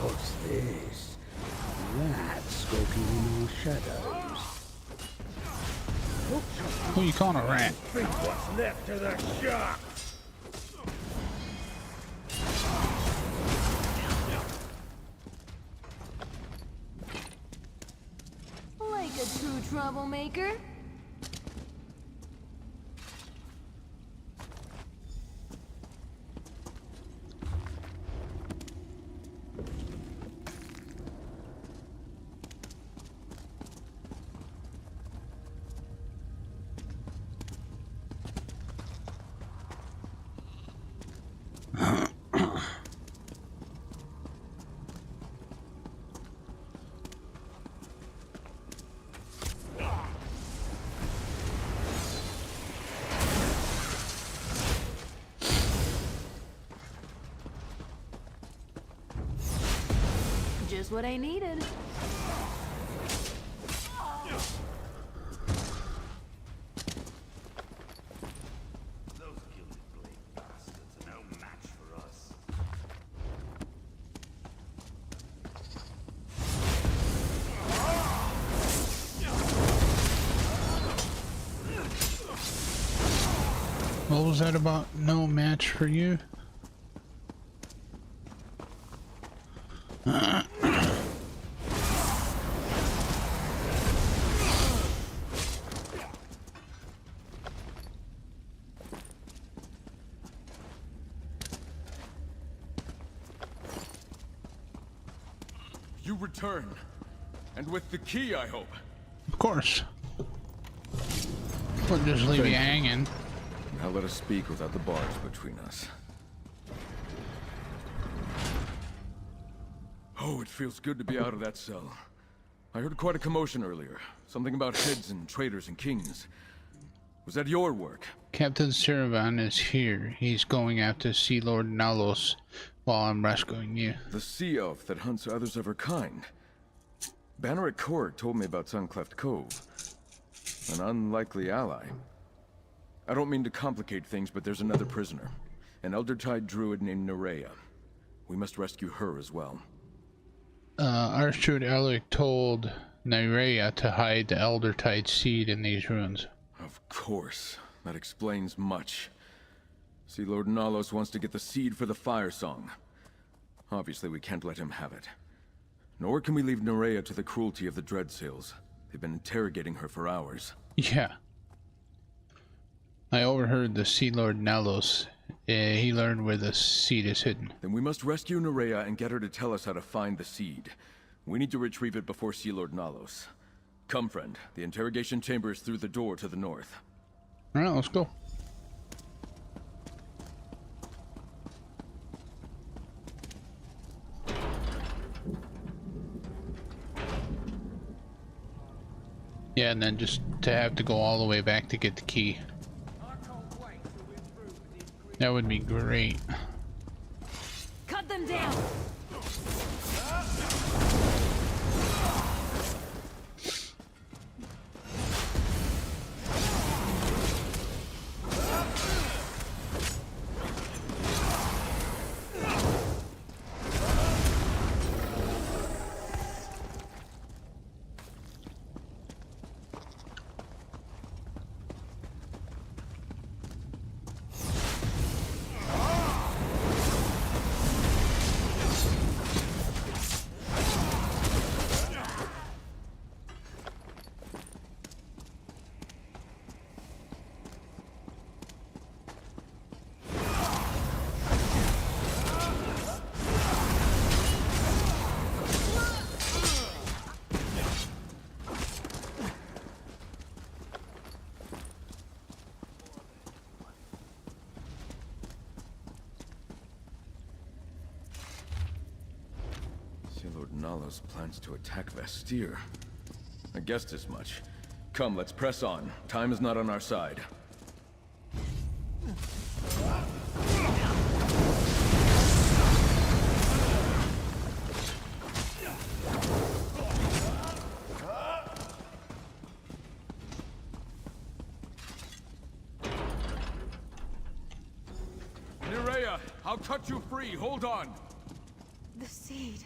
What's this? That's skulking in our shadows. Who you calling a rat? Think what's left of the shark. Like a true troublemaker. Just what I needed. Those gilded blade bastards are no match for us. What was that about? No match for you? You return. And with the key, I hope. Of course. We'll just leave you hanging. Now let us speak without the bars between us. Oh, it feels good to be out of that cell. I heard quite a commotion earlier. Something about heads and traitors and kings. Was that your work? Captain Saravan is here. He's going after Sea Lord Nalos while I'm rescuing you. The sea elf that hunts others of her kind. Banneret Korg told me about Suncleft Cove. An unlikely ally. I don't mean to complicate things, but there's another prisoner. An Eldertide druid named Nerea. We must rescue her as well. Archdruid Elric told Nerea to hide the Eldertide seed in these ruins. Of course. That explains much. Sea Lord Nalos wants to get the seed for the Fire Song. Obviously, we can't let him have it. Nor can we leave Nerea to the cruelty of the Dreadsails. They've been interrogating her for hours. Yeah. I overheard the Sea Lord Nalos. He learned where the seed is hidden. Then we must rescue Nerea and get her to tell us how to find the seed. We need to retrieve it before Sea Lord Nalos. Come, friend. The interrogation chamber is through the door to the north. Alright, let's go. Yeah, and then just to have to go all the way back to get the key. That would be great. Cut them down! Nalos plans to attack Vestir. I guessed as much. Come, let's press on. Time is not on our side. Nerea, I'll cut you free. Hold on. The seed.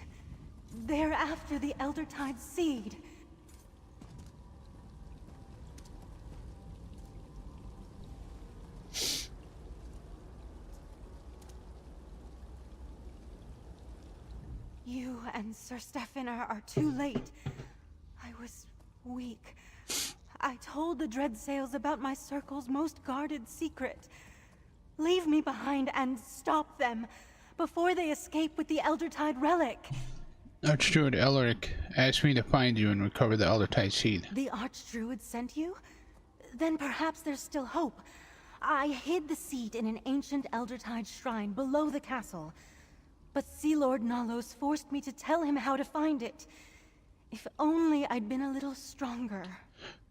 They're after the Eldertide seed. You and Sir Stefan are too late. I was weak. I told the Dreadsails about my circle's most guarded secret. Leave me behind and stop them before they escape with the Eldertide relic. Archdruid Elric asked me to find you and recover the Eldertide seed. The Archdruid sent you? Then perhaps there's still hope. I hid the seed in an ancient Eldertide shrine below the castle. But Sea Lord Nalos forced me to tell him how to find it. If only I'd been a little stronger.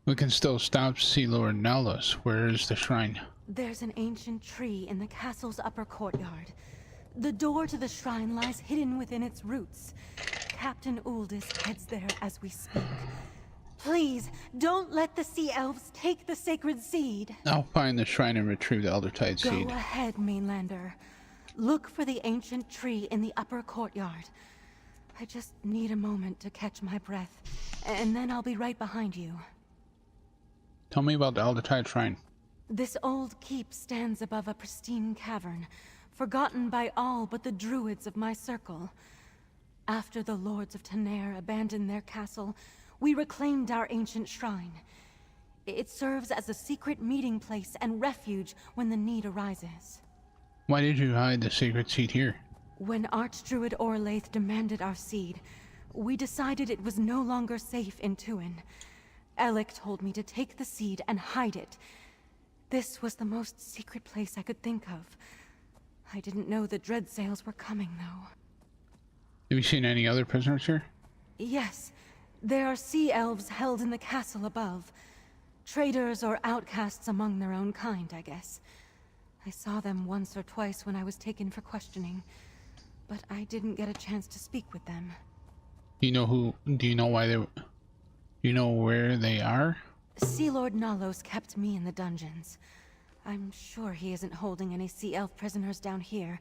We can still stop Sea Lord Nalos. Where is the shrine? There's an ancient tree in the castle's upper courtyard. The door to the shrine lies hidden within its roots. Captain Uldis heads there as we speak. Please, don't let the Sea Elves take the sacred seed. I'll find the shrine and retrieve the Eldertide seed. Go ahead, Mainlander. Look for the ancient tree in the upper courtyard. I just need a moment to catch my breath, and then I'll be right behind you. Tell me about the Eldertide shrine. This old keep stands above a pristine cavern, forgotten by all but the druids of my circle. After the lords of Tenair abandoned their castle, we reclaimed our ancient shrine. It serves as a secret meeting place and refuge when the need arises. Why did you hide the sacred seed here? When Archdruid Orlaith demanded our seed, we decided it was no longer safe in Tuin. Alec told me to take the seed and hide it. This was the most secret place I could think of. I didn't know the Dreadsails were coming, though. Have you seen any other prisoners here? Yes, there are sea elves held in the castle above. Traitors or outcasts among their own kind, I guess. I saw them once or twice when I was taken for questioning, but I didn't get a chance to speak with them. Do you know why they... Do you know where they are? Sea Lord Nalos kept me in the dungeons. I'm sure he isn't holding any sea elf prisoners down here,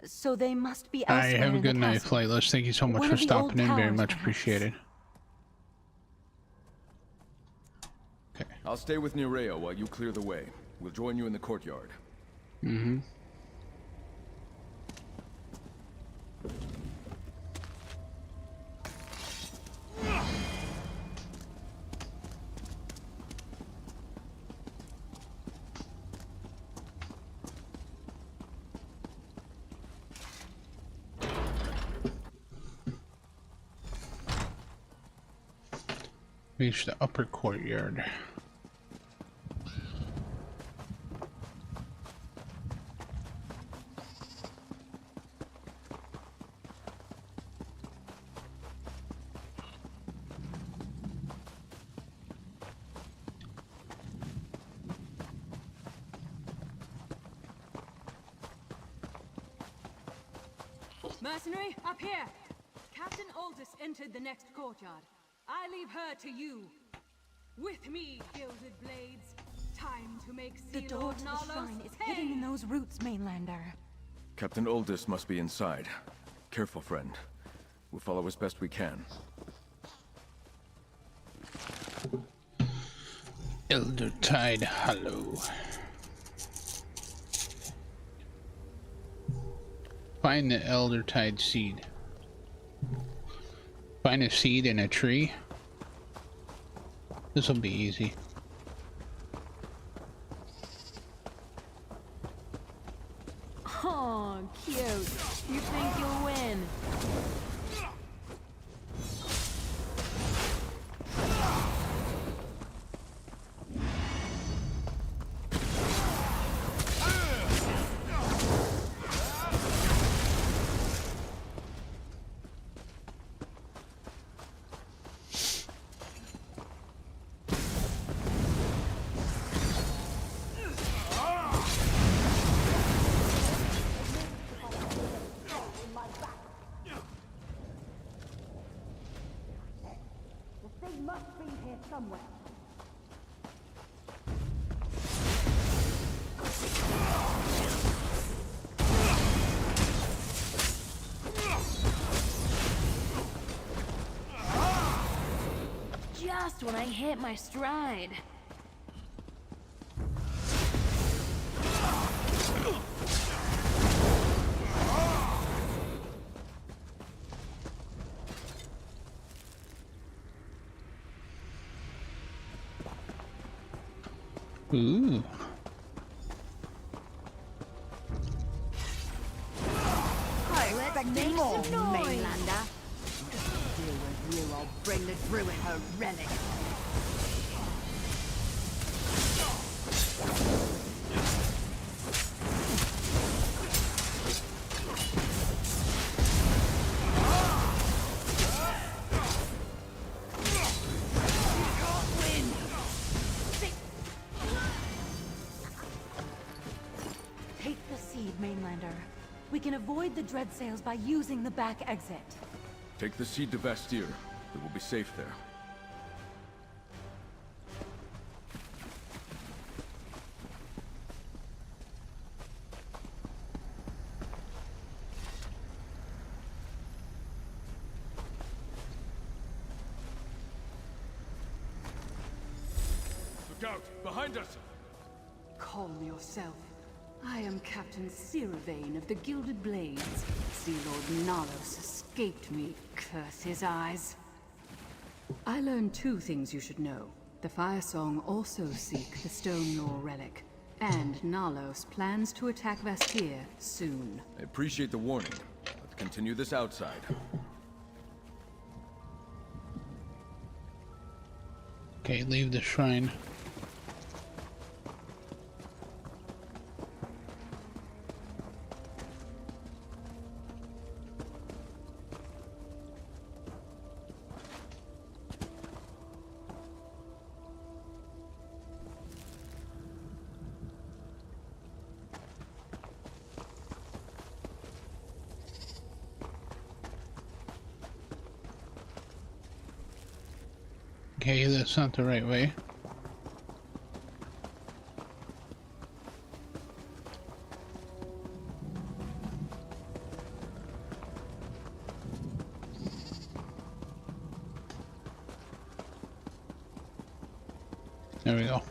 so they must be elsewhere. Alright, have a good night, castle. Flightless. Thank you so much One for of the old stopping in. Very towers, much perhaps. appreciated. Okay. I'll stay with Nerea while you clear the way. We'll join you in the courtyard. Mm-hmm. Reach the upper courtyard. Mercenary, up here! Captain Aldous entered the next courtyard. I leave her to you. With me, gilded blades. Time to make The Sea door Lord to the Nalos shrine is pay. hidden in those roots, Mainlander. Captain Uldis must be inside. Careful, friend. We'll follow as best we can. Eldertide Hollow. Find the Eldertide seed. Find a seed in a tree. This will be easy. Oh, cute. You think you'll win? Just when I hit my stride. Ooh. Let's make some noise. Mainlander. Deal with you, I'll bring the druid her relic. Take the seed, Mainlander. We can avoid the dread sails by using the back exit. Take the seed to Vastir. It will be safe there. Look out! Behind us! Calm yourself. I am Captain Siravain of the Gilded Blades. Sea Lord Nalos escaped me, curse his eyes. I learned 2 things you should know. The Fire Song also seek the Stone Law relic, and Nalos plans to attack Vastir soon. I appreciate the warning. Let's continue this outside. Okay, leave the shrine. Okay, that's not the right way. There we go.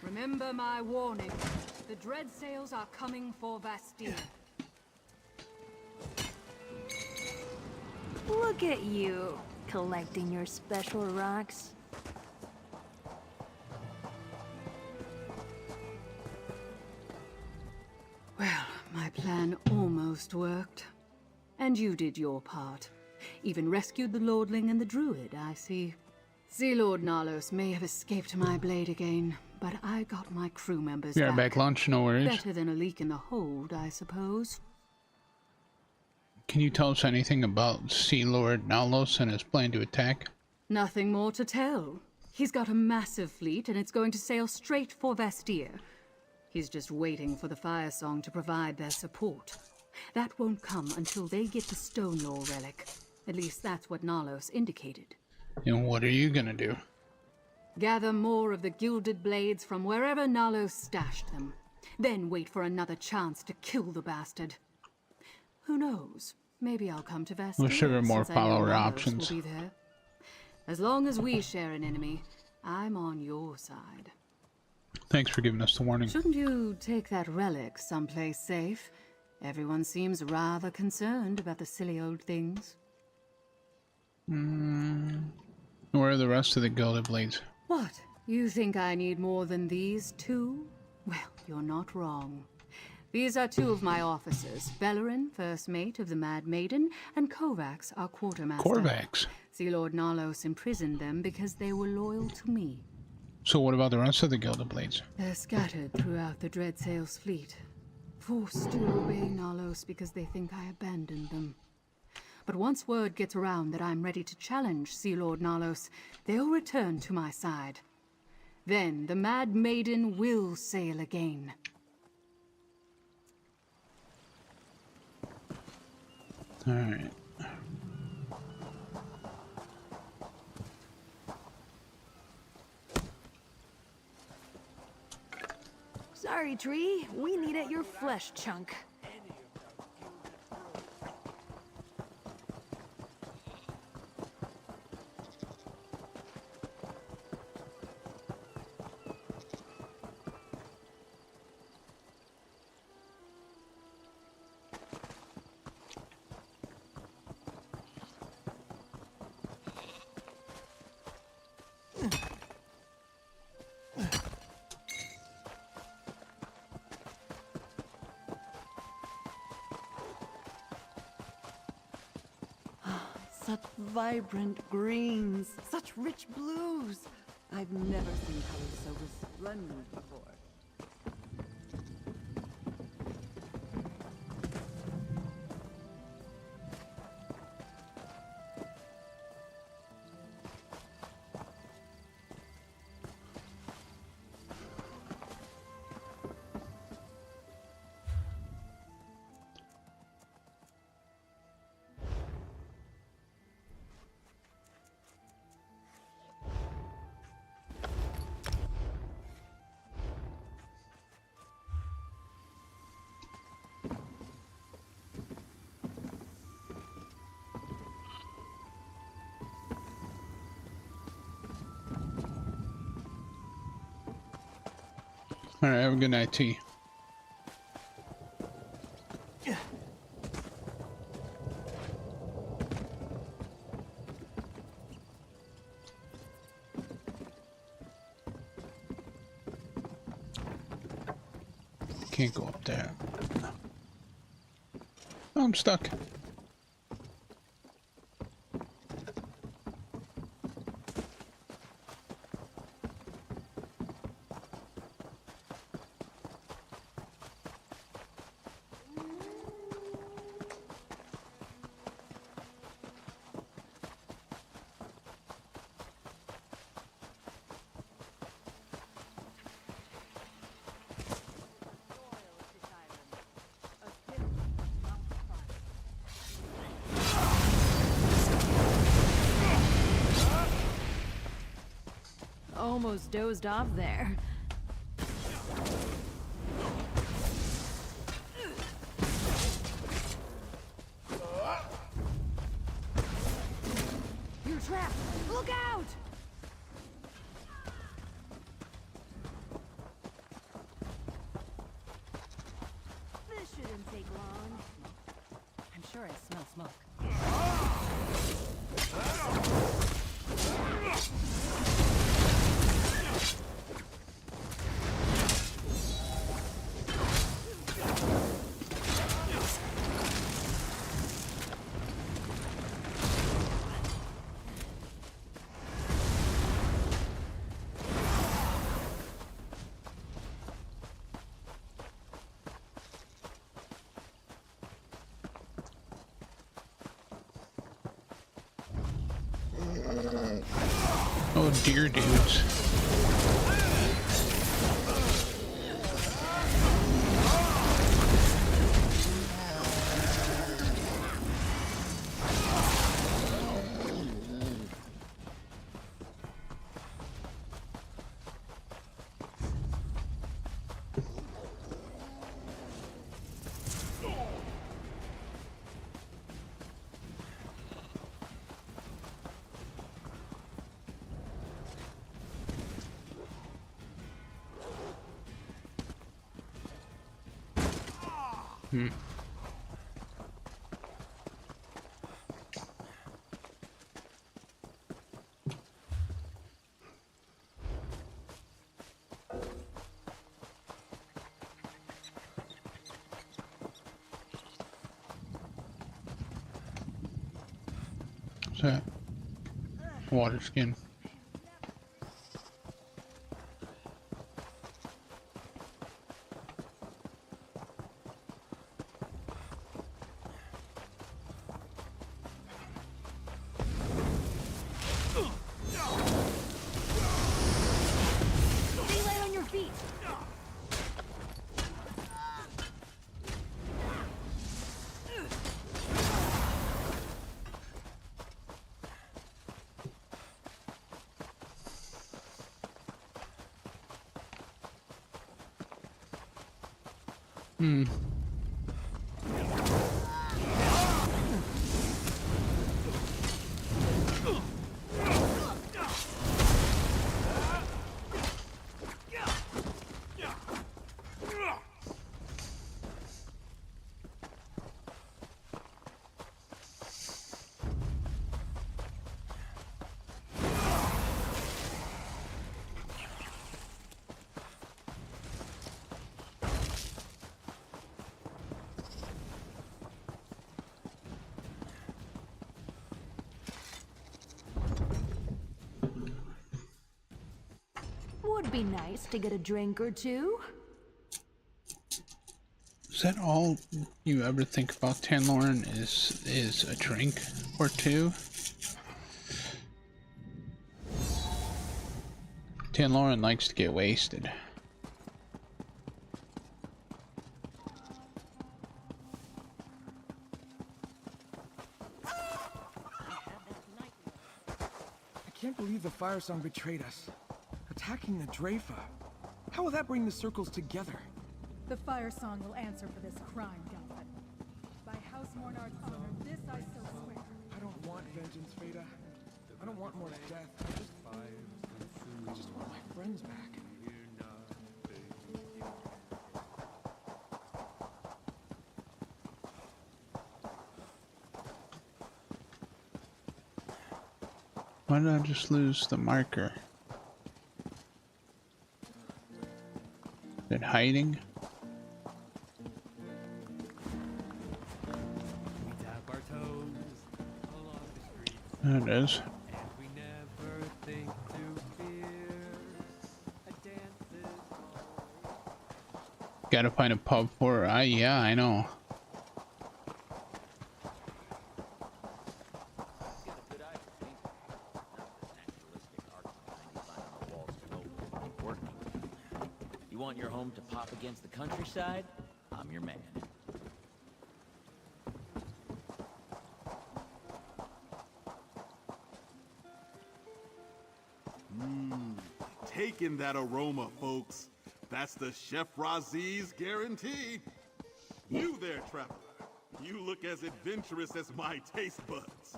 Remember my warning. The dread sails are coming for Vastir. Look at you, collecting your special rocks. Well, my plan almost worked. And you did your part. Even rescued the Lordling and the Druid, I see. Sea Lord Nalos may have escaped my blade again, but I got my crew members Yeah, back. back lunch, no worries. Better than a leak in the hold, I suppose. Can you tell us anything about Sea Lord Nalos and his plan to attack? Nothing more to tell. He's got a massive fleet and it's going to sail straight for Vastir. He's just waiting for the Fire Song to provide their support. That won't come until they get the Stone Law relic. At least that's what Nalos indicated. And what are you gonna do? Gather more of the Gilded Blades from wherever Nalos stashed them. Then wait for another chance to kill the bastard. Who knows? Maybe I'll come to Vastir. We'll show her more since I know follower Nalos options. will be there. As long as we share an enemy, I'm on your side. Thanks for giving us the warning. Shouldn't you take that relic someplace safe? Everyone seems rather concerned about the silly old things. Where are the rest of the Gilded Blades? What? You think I need more than these 2? Well, you're not wrong. These are 2 of my officers. Bellerin, first mate of the Mad Maiden, and Kovacs, our quartermaster. Kovacs? Sea Lord Nalos imprisoned them because they were loyal to me. So what about the rest of the Gilded Blades? They're scattered throughout the Dreadsails fleet, forced to obey Nalos because they think I abandoned them. But once word gets around that I'm ready to challenge Sea Lord Nalos, they'll return to my side. Then the Mad Maiden will sail again. Alright. Sorry, Tree. We need at your flesh chunk. Such vibrant greens, such rich blues. I've never seen colors so resplendent before. Alright, have a good night, T. Can't go up there. Oh, I'm stuck. Almost dozed off there. You're trapped! Look out! This shouldn't take long. I'm sure I smell smoke. Oh dear, dudes. What's that? Water skin. Stay light on your feet! Would be nice to get a drink or two. Is that all you ever think about, Tanloran, is a drink or two? Tanloran likes to get wasted. I can't believe the Fire Song betrayed us. Attacking the Dreyfa. How will that bring the circles together? The Fire Song will answer for this crime, Galvin. By House Mornard's honor, this I so swear. I don't want vengeance, Veda. I don't want more death. I just want my friends back. Why did I just lose the marker? Is it hiding? There it is. Gotta find a pub for her. Yeah, I know. You want your home to pop against the countryside? I'm your man. Taking that aroma, folks. That's the Chef Raziz guarantee. You there, traveler. You look as adventurous as my taste buds.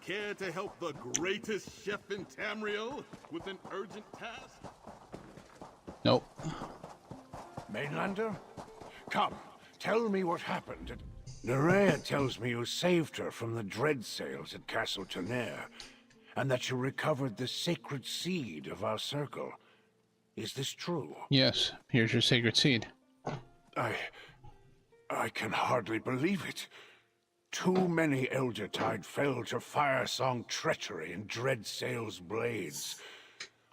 Care to help the greatest chef in Tamriel with an urgent task? Nope. Mainlander? Come, tell me what happened. Nerea tells me you saved her from the dread sails at Castle Tenair, and that you recovered the sacred seed of our circle. Is this true? Yes, here's your sacred seed. I can hardly believe it. Too many Eldertide fell to Firesong treachery and Dreadsail's blades.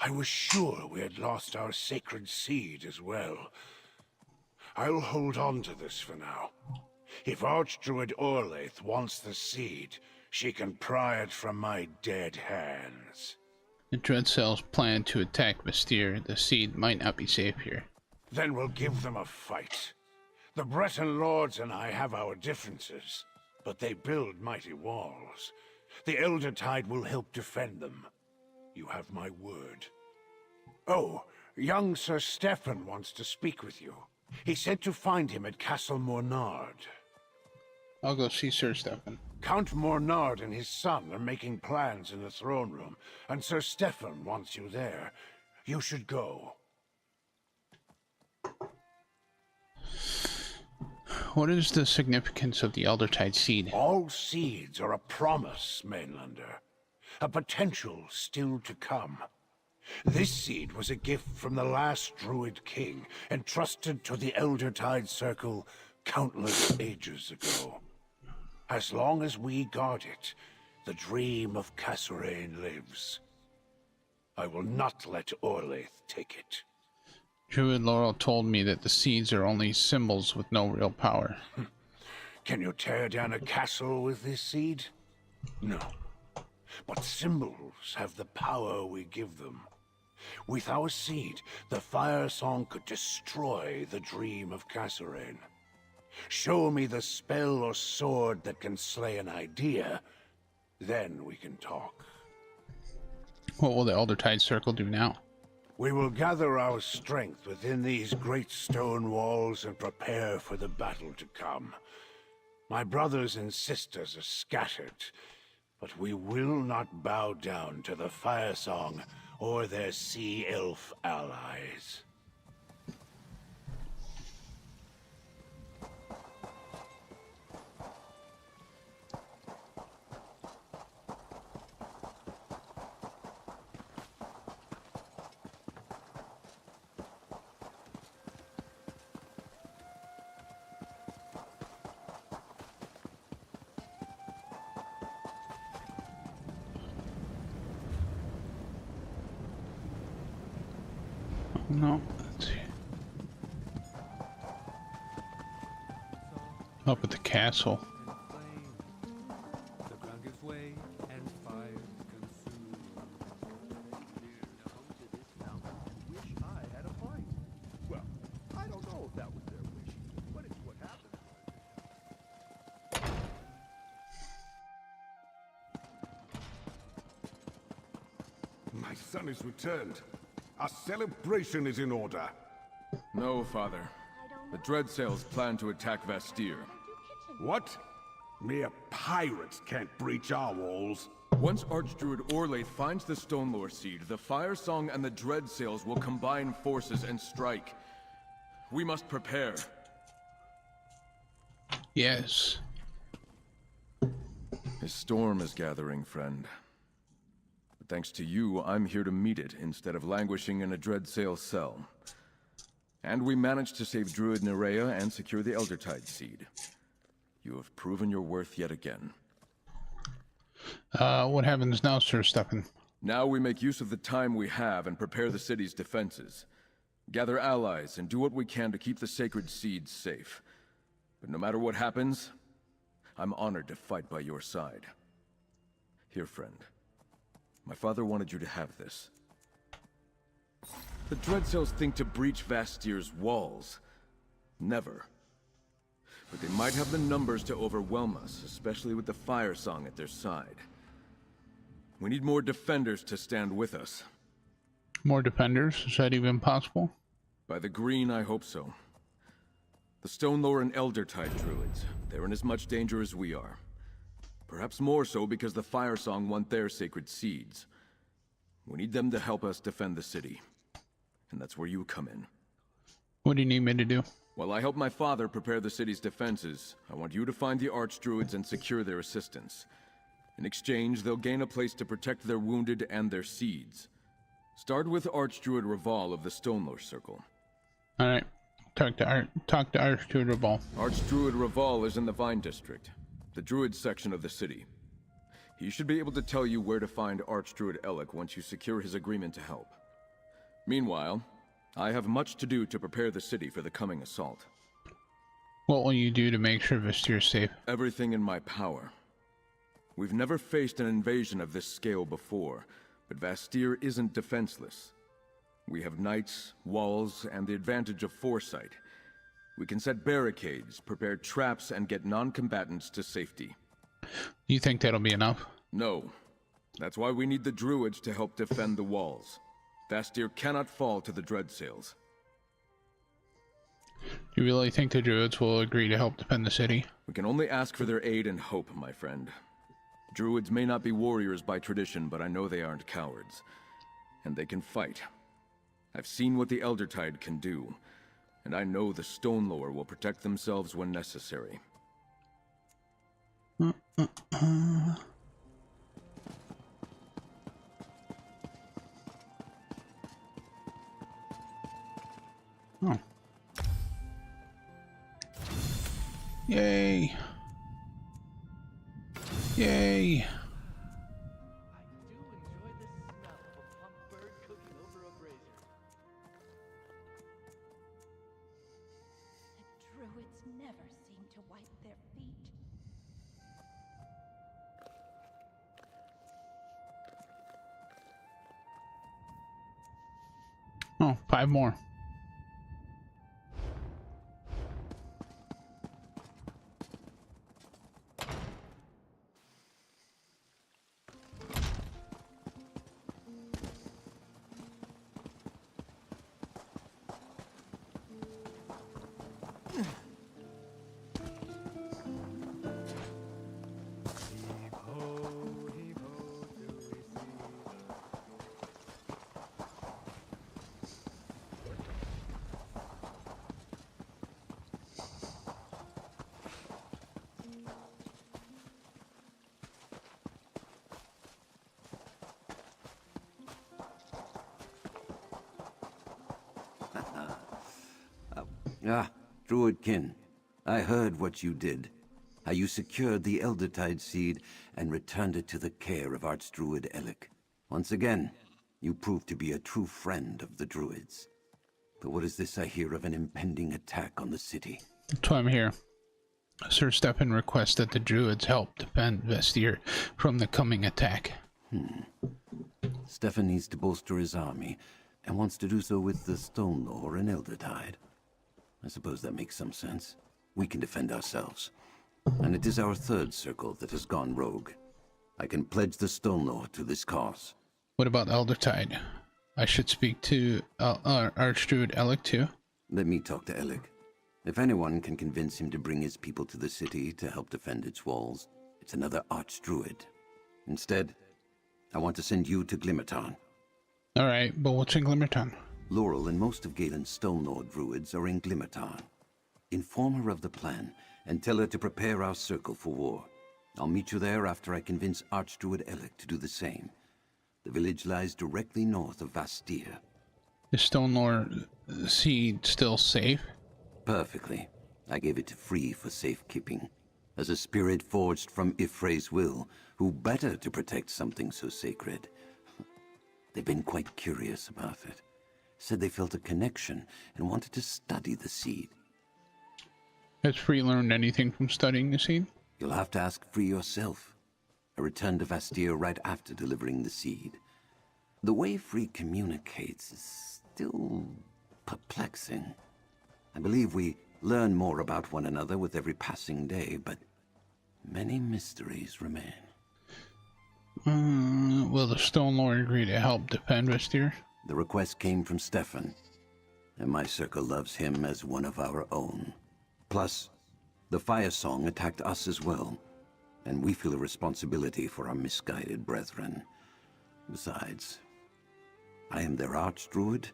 I was sure we had lost our sacred seed as well. I'll hold on to this for now. If Archdruid Orlaith wants the seed, she can pry it from my dead hands. The Dreadsails plan to attack Vestir. The seed might not be safe here. Then we'll give them a fight. The Breton lords and I have our differences, but they build mighty walls. The Eldertide will help defend them. You have my word. Oh, young Sir Stefan wants to speak with you. He said to find him at Castle Mornard. I'll go see Sir Stefan. Count Mornard and his son are making plans in the throne room, and Sir Stefan wants you there. You should go. What is the significance of the Eldertide seed? All seeds are a promise, Mainlander. A potential still to come. This seed was a gift from the last Druid King, entrusted to the Eldertide Circle countless ages ago. As long as we guard it, the dream of Kasserine lives. I will not let Orlaith take it. Druid Laurel told me that the seeds are only symbols with no real power. Can you tear down a castle with this seed? No. But symbols have the power we give them. With our seed, the Firesong could destroy the dream of Kasserine. Show me the spell or sword that can slay an idea, then we can talk. What will the Eldertide Circle do now? We will gather our strength within these great stone walls and prepare for the battle to come. My brothers and sisters are scattered, but we will not bow down to the Firesong or their sea elf allies. No, let's see. Up at the castle. The ground gives way and fire consumes. Wish I had a fight. Well, I don't know if that was their wish, but it's what happened. My son is returned. A celebration is in order. No, Father. The Dreadsails plan to attack Vestir. What? Mere pirates can't breach our walls. Once Archdruid Orlaith finds the Stonelore seed, the Firesong and the Dreadsails will combine forces and strike. We must prepare. Yes. A storm is gathering, friend. But thanks to you, I'm here to meet it instead of languishing in a Dreadsail cell. And we managed to save Druid Nerea and secure the Eldertide seed. You have proven your worth yet again. What happens now, Sir Stefan? Now we make use of the time we have and prepare the city's defenses. Gather allies and do what we can to keep the sacred seeds safe. But no matter what happens, I'm honored to fight by your side. Here, friend. My father wanted you to have this. The Dreadsails think to breach Vastir's walls. Never. But they might have the numbers to overwhelm us, especially with the Fire Song at their side. We need more defenders to stand with us. More defenders? Is that even possible? By the green, I hope so. The Stonelore and Eldertide druids, they're in as much danger as we are. Perhaps more so because the Fire Song want their sacred seeds. We need them to help us defend the city. And that's where you come in. What do you need me to do? While I help my father prepare the city's defenses, I want you to find the Archdruids and secure their assistance. In exchange, they'll gain a place to protect their wounded and their seeds. Start with Archdruid Raval of the Stonelore Circle. Alright. Talk to Archdruid Raval. Archdruid Raval is in the Vine District, the Druid section of the city. He should be able to tell you where to find Archdruid Elec once you secure his agreement to help. Meanwhile, I have much to do to prepare the city for the coming assault. What will you do to make sure Vastir's safe? Everything in my power. We've never faced an invasion of this scale before, but Vastir isn't defenseless. We have knights, walls, and the advantage of foresight. We can set barricades, prepare traps, and get non-combatants to safety. You think that'll be enough? No. That's why we need the druids to help defend the walls. Vastir cannot fall to the Dreadsails. Do you really think the druids will agree to help defend the city? We can only ask for their aid and hope, my friend. Druids may not be warriors by tradition, but I know they aren't cowards. And they can fight. I've seen what the Eldertide can do, and I know the Stonelore will protect themselves when necessary. Oh. Yay. Yay. Never seem to wipe their feet. Oh, 5 more. Druidkin, I heard what you did. How you secured the Eldertide seed and returned it to the care of Archdruid Elec. Once again, you proved to be a true friend of the Druids. But what is this I hear of an impending attack on the city? That's why I'm here. Sir Stefan requests that the Druids help defend Vastir from the coming attack. Stefan needs to bolster his army, and wants to do so with the Stonelore and Eldertide. I suppose that makes some sense. We can defend ourselves. And it is our third circle that has gone rogue. I can pledge the Stonelore to this cause. What about Eldertide? I should speak to Archdruid Elec too? Let me talk to Elec. If anyone can convince him to bring his people to the city to help defend its walls, it's another Archdruid. Instead, I want to send you to Glimmertown. Alright, but what's in Glimmertown? Laurel and most of Galen's Stonelore druids are in Glimmertown. Inform her of the plan, and tell her to prepare our circle for war. I'll meet you there after I convince Archdruid Elec to do the same. The village lies directly north of Vastir. Is Stonelore seed still safe? Perfectly. I gave it to Free for safekeeping. As a spirit forged from Ifre's will, who better to protect something so sacred? They've been quite curious about it. Said they felt a connection and wanted to study the seed. Has Free learned anything from studying the seed? You'll have to ask Free yourself. I returned to Vastir right after delivering the seed. The way Free communicates is still perplexing. I believe we learn more about one another with every passing day, but many mysteries remain. Will the Stonelore agree to help defend Vastir? The request came from Stefan, and my circle loves him as one of our own. Plus, the Fire Song attacked us as well, and we feel a responsibility for our misguided brethren. Besides, I am their archdruid,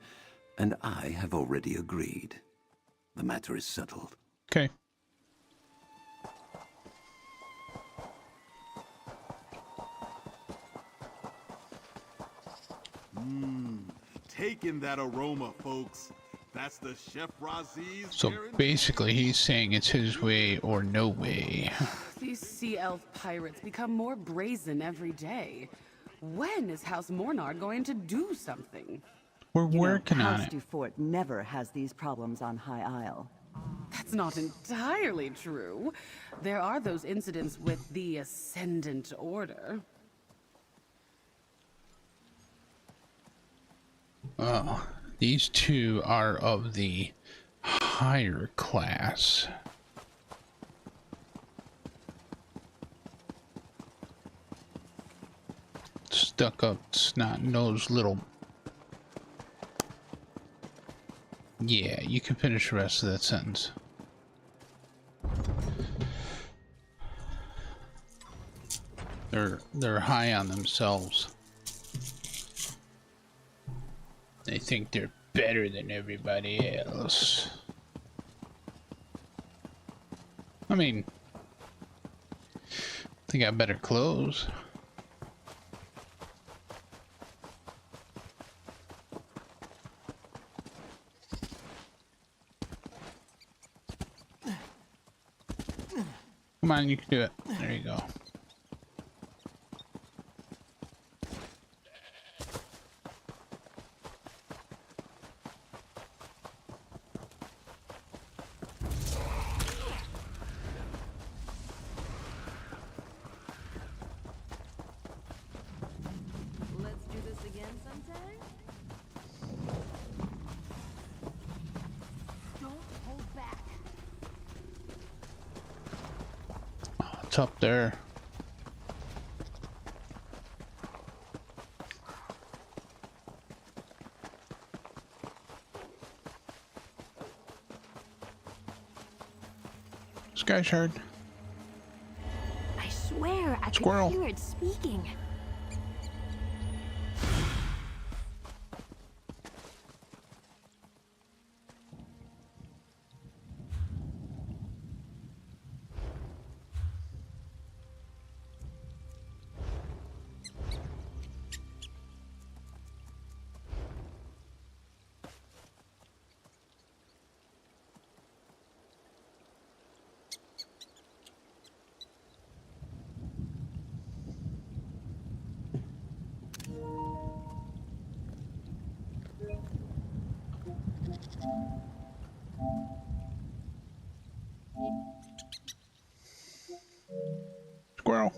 and I have already agreed. The matter is settled. Okay. Taking that aroma, folks. That's the Chef Raziz. So basically, he's saying it's his way or no way. These sea elf pirates become more brazen every day. When is House Mornard going to do something? We're working on House it. Dufort never has these problems on High Isle. That's not entirely true. There are those incidents with the Ascendant Order. Oh, these two are of the higher class. Stuck up, snot-nosed little... Yeah, you can finish the rest of that sentence. They're high on themselves. They think they're better than everybody else. I mean, they got better clothes. Come on, you can do it. There you go. Let's do this again sometime. Don't hold back. It's up there. Sky Shard. I swear I Squirrel. could hear it speaking. Squirrel.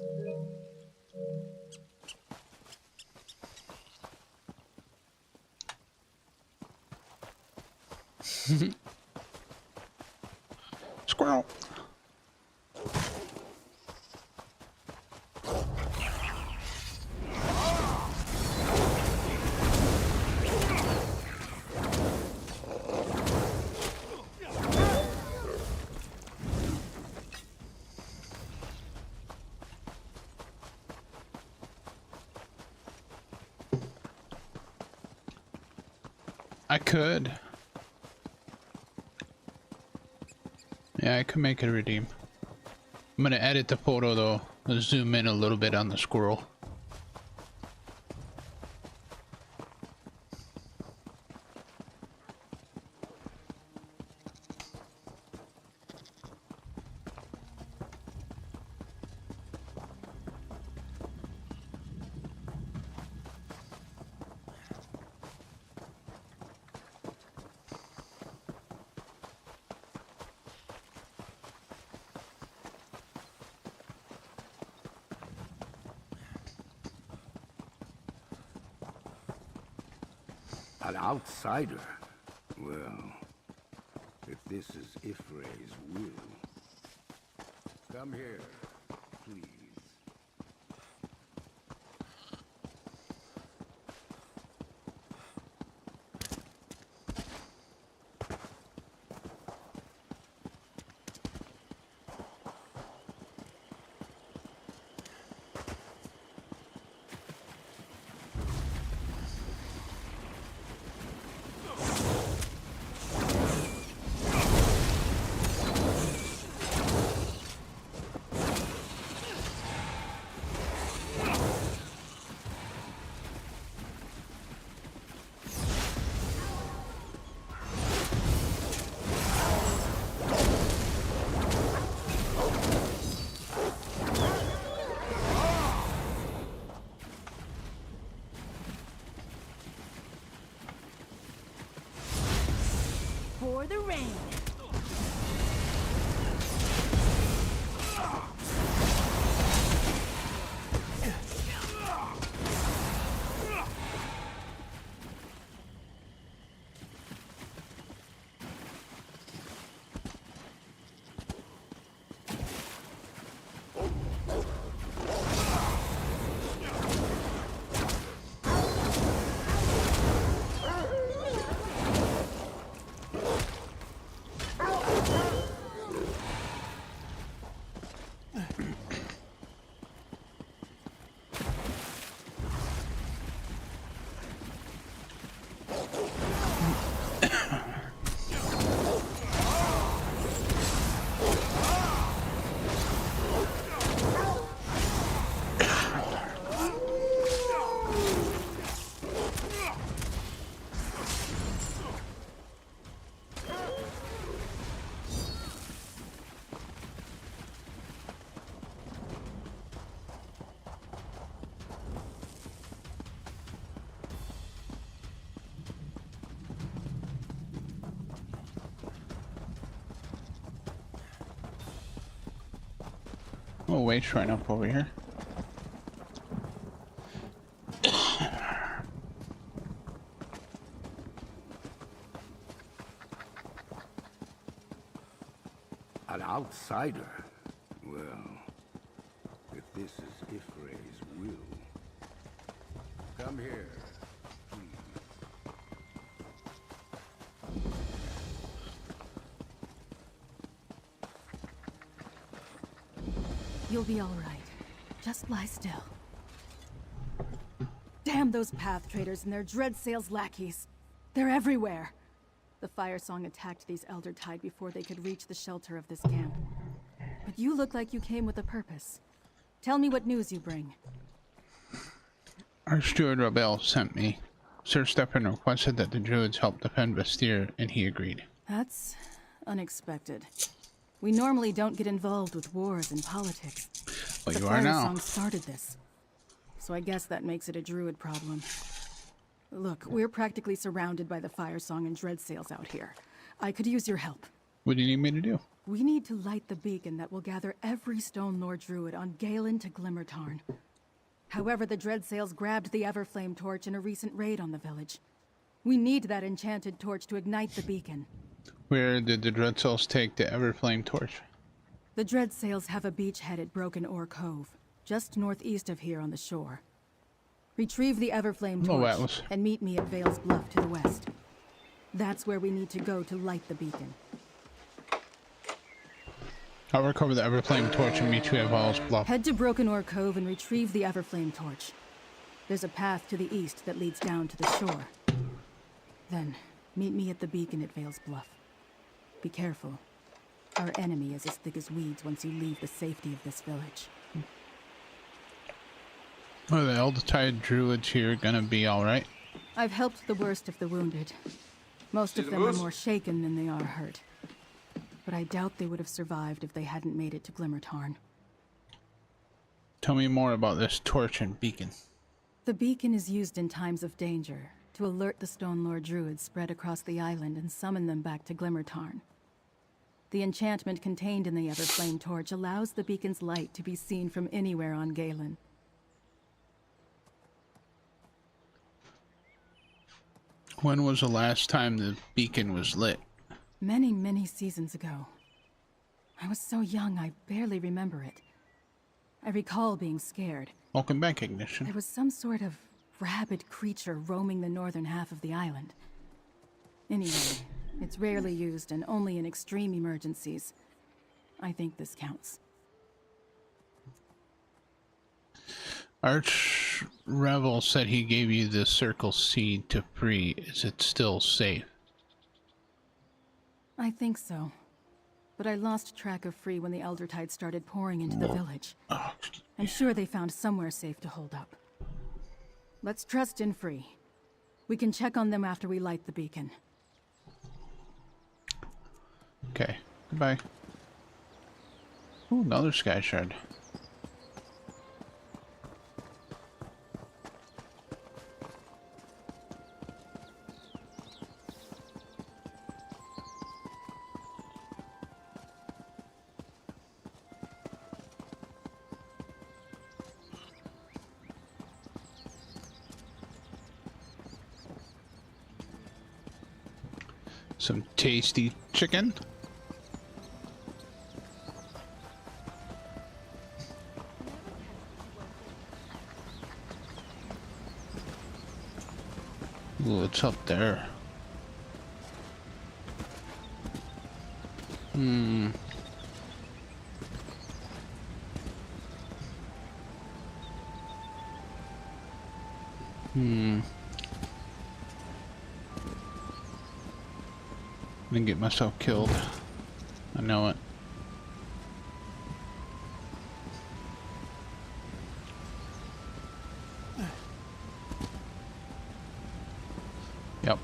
Squirrel. I could. Yeah, I could make it redeem. I'm gonna edit the photo though. Let's zoom in a little bit on the squirrel. An outsider? Well, if this is Ifray's will... Come here, please. For the rain. Oh, wait, shrine up over here. An outsider? Well, if this is Ifray's will... Come here, please. You'll be all right. Just lie still. Damn those path traders and their Dreadsail's lackeys. They're everywhere. The Firesong attacked these Elder Tide before they could reach the shelter of this camp. But you look like you came with a purpose. Tell me what news you bring. Archduke Rabel sent me. Sir Stefan requested that the Druids help defend Vestir, and he agreed. That's unexpected. We normally don't get involved with wars and politics. But the you are now. Firesong started this. So I guess that makes it a Druid problem. Look, we're practically surrounded by the Firesong and Dreadsails out here. I could use your help. What do you need me to do? We need to light the beacon that will gather every Stone Lord Druid on Galen to Glimmertarn. However, the Dreadsails grabbed the Everflame torch in a recent raid on the village. We need that enchanted torch to ignite the beacon. Where did the Dreadsails take the Everflame torch? The Dreadsails have a beachhead at Broken Oar Cove, just northeast of here on the shore. Retrieve the Everflame torch and meet me at Vale's Bluff to the west. That's where we need to go to light the beacon. I'll recover the Everflame torch and meet you at Vale's Bluff. Head to Broken Oar Cove and retrieve the Everflame torch. There's a path to the east that leads down to the shore. Then, meet me at the beacon at Vale's Bluff. Be careful. Our enemy is as thick as weeds once you leave the safety of this village. Are the Elder Tide Druids here gonna be alright? I've helped the worst of the wounded. Most of them are more shaken than they are hurt. But I doubt they would have survived if they hadn't made it to Glimmertarn. Tell me more about this torch and beacon. The beacon is used in times of danger to alert the Stone Lord Druids spread across the island and summon them back to Glimmertarn. The enchantment contained in the Everflame torch allows the beacon's light to be seen from anywhere on Galen. When was the last time the beacon was lit? Many, many seasons ago. I was so young, I barely remember it. I recall being scared. Welcome back, Ignition. There was some sort of rabid creature roaming the northern half of the island. Anyway, it's rarely used and only in extreme emergencies. I think this counts. Arch Rebel said he gave you the circle seed to free. Is it still safe? I think so. But I lost track of Free when the Elder Tide started pouring into the village. I'm sure they found somewhere safe to hold up. Let's trust in Free. We can check on them after we light the beacon. Okay, goodbye. Ooh, another sky shard. Some tasty chicken. Ooh, it's up there. Hmm. I didn't get myself killed. I know it. Yep.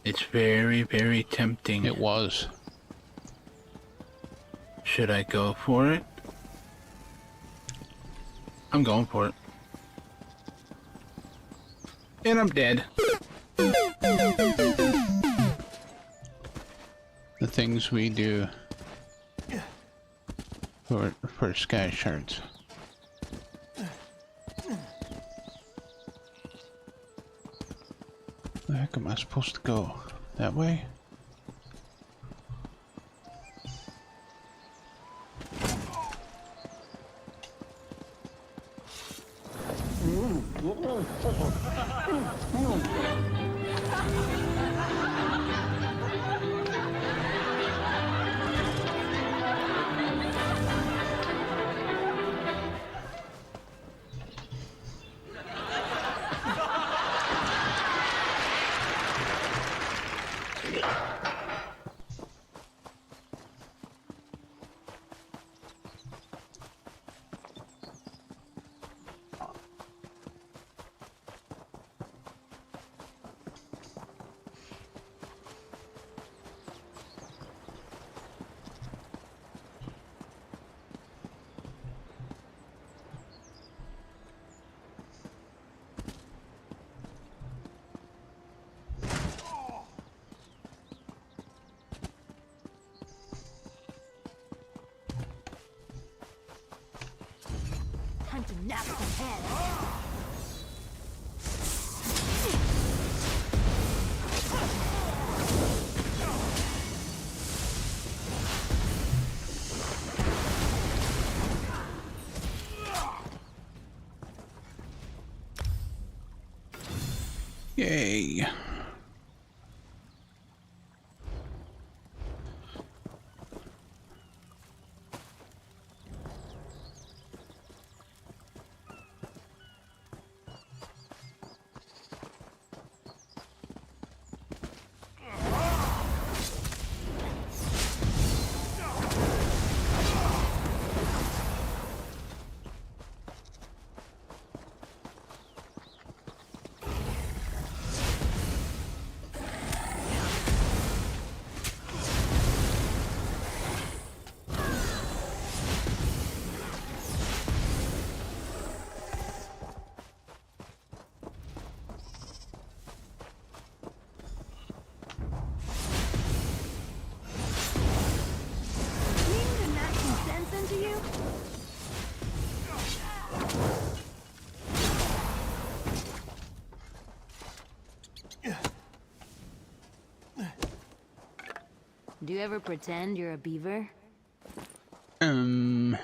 It's very, very tempting. It was. Should I go for it? I'm going for it. And I'm dead. The things we do for sky shards. The heck am I supposed to go? That way? Time to nap some head. Yay. Do you ever pretend you're a beaver? No.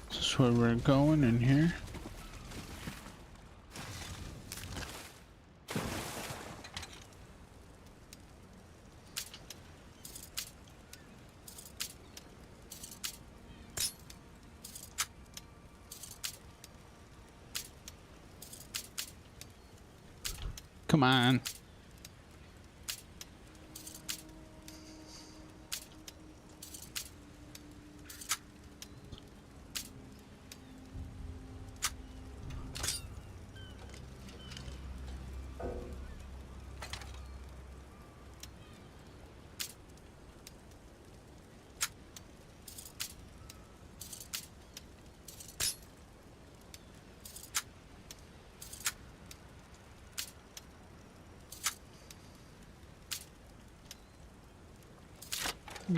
Is this where we're going in here? Come on.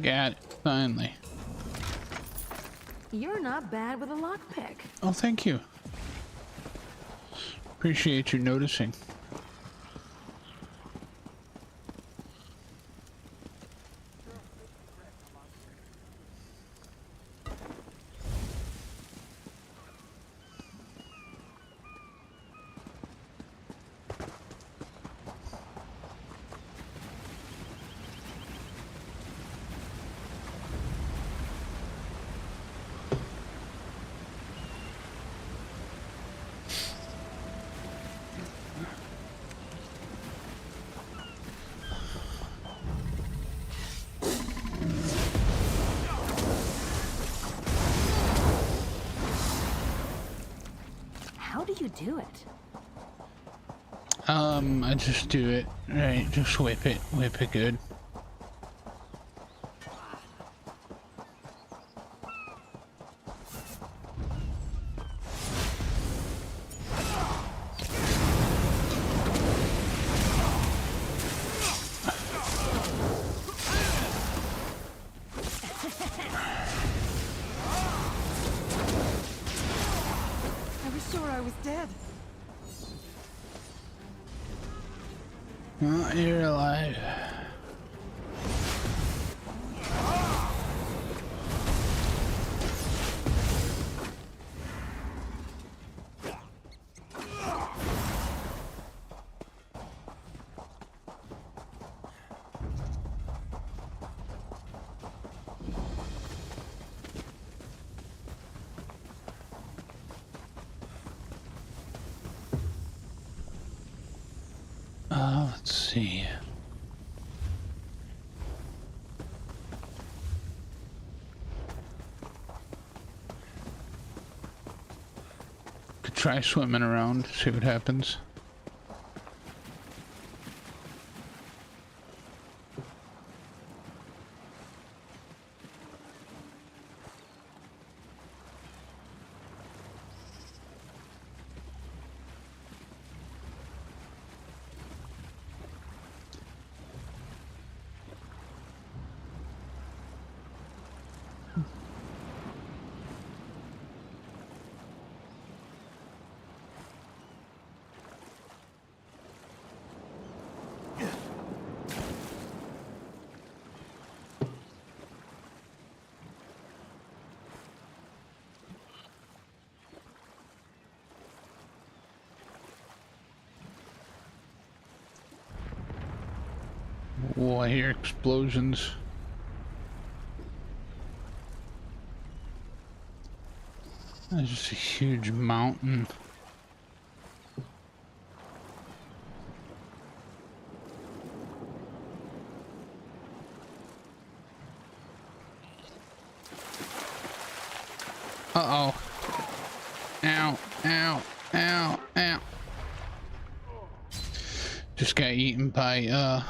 Got it, finally. You're not bad with a lockpick. Oh, thank you. Appreciate you noticing. How do you do it? I just do it. Right, just whip it good. I was sure I was dead. Oh, you're alive. Let's see. Could try swimming around, see what happens. Oh, I hear explosions. There's just a huge mountain. Uh-oh. Ow, ow, ow, ow. Just got eaten by,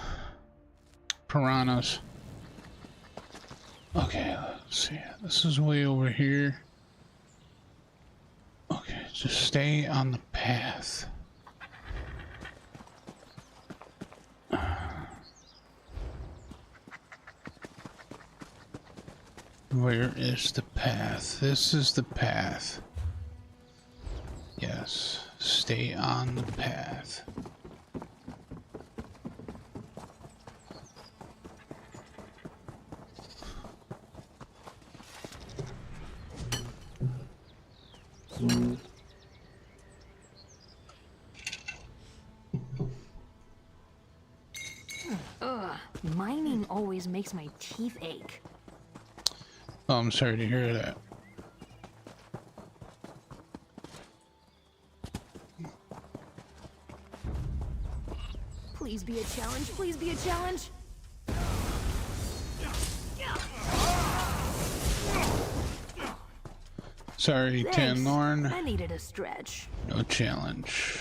piranhas. Okay, let's see. This is way over here. Okay, just stay on the path. Where is the path? This is the path. Yes, stay on the path. Ugh, mining always makes my teeth ache. Oh, I'm sorry to hear that. Please be a challenge, please be a challenge. Sorry, Thanks. Tanlorn. I needed a stretch. No challenge.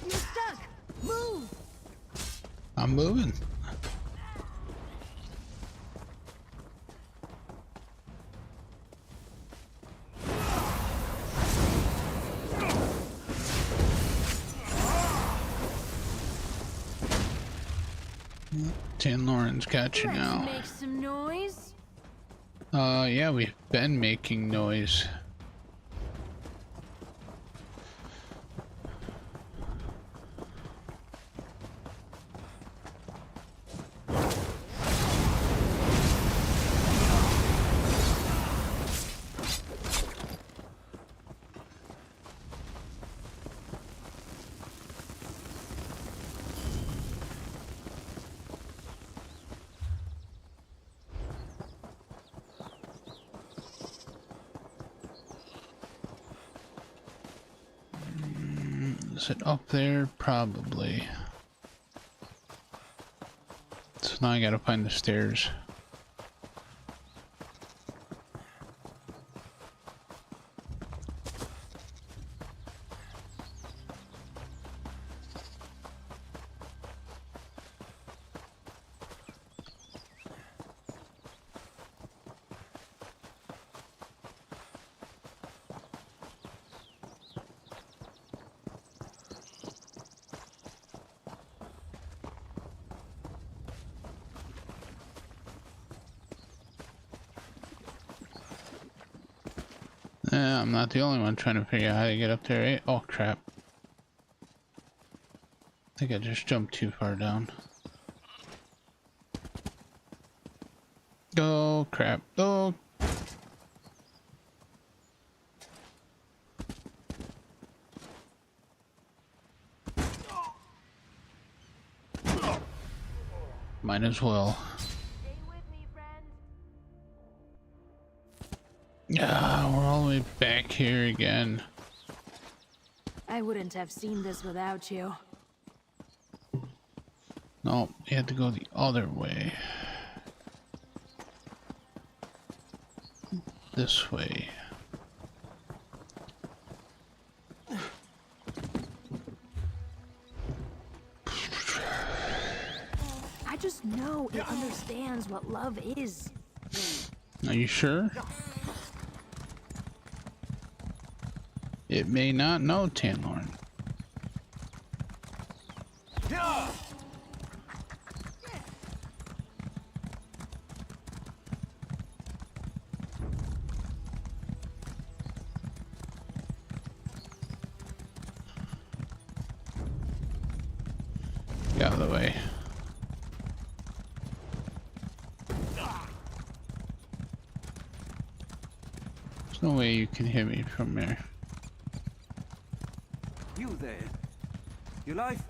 You're stuck! Move! I'm moving. Tanlorn's got you now. Make some noise. Yeah, we've been making noise. Is it up there? Probably. So now I gotta find the stairs. I'm not the only one trying to figure out how to get up there, eh? Oh crap. I think I just jumped too far down. Oh crap. Oh. Might as well. Yeah, we're all the way back here again. I wouldn't have seen this without you. No, you had to go the other way. This way. I just know it understands what love is. Are you sure? It may not know, Tanlorn. Get out of the way. There's no way you can hit me from there. You there. Your life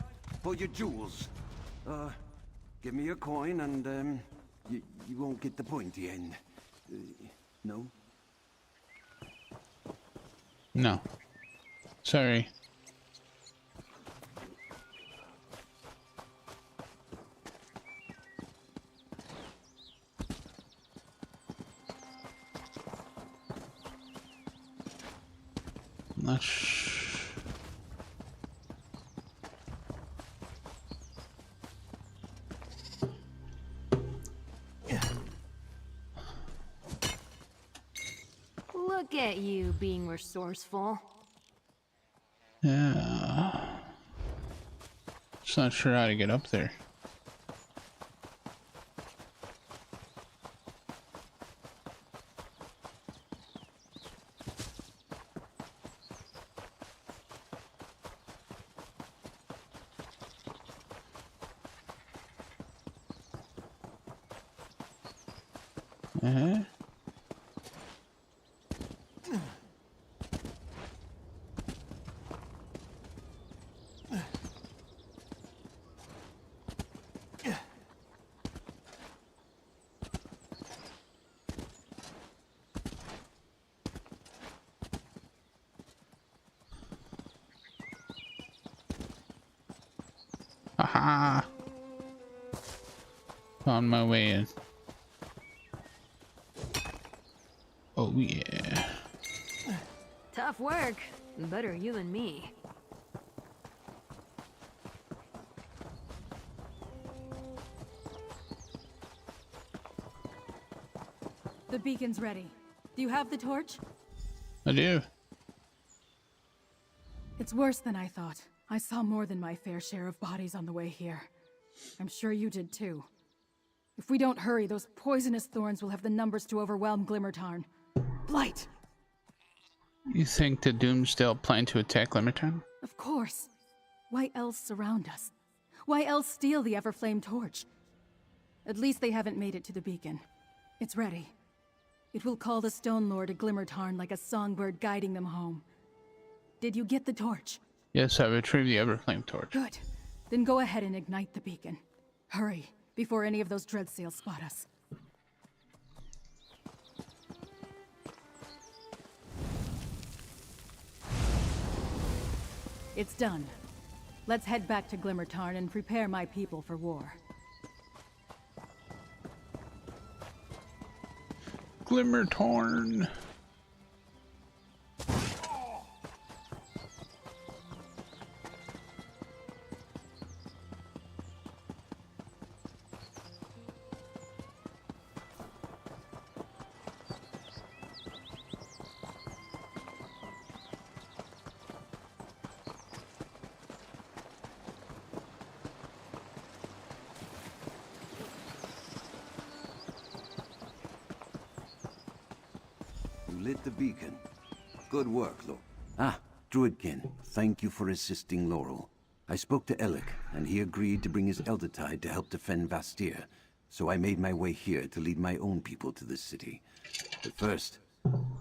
or your jewels? Give me your coin and, you won't get the pointy end. No? No. Sorry. Not Look at you being resourceful. Yeah. Just not sure how to get up there. Aha! On my way in. Oh yeah. Tough work. Better you than me. The beacon's ready. Do you have the torch? I do. It's worse than I thought. I saw more than my fair share of bodies on the way here. I'm sure you did too. If we don't hurry, those poisonous thorns will have the numbers to overwhelm Glimmertarn. Blight! You think the Doomsdale plan to attack Glimmertarn? Of course. Why else surround us? Why else steal the Everflame torch? At least they haven't made it to the beacon. It's ready. It will call the Stone Lord to Glimmertarn like a songbird guiding them home. Did you get the torch? Yes, I retrieved the Everflame torch. Good. Then go ahead and ignite the beacon. Hurry, before any of those Dreadsails spot us. It's done. Let's head back to Glimmertarn and prepare my people for war. Glimmertarn. Lit the beacon. Good work, Lord. Ah, Druidkin, thank you for assisting Laurel. I spoke to Alec, and he agreed to bring his Eldertide to help defend Vastir, so I made my way here to lead my own people to this city. But first,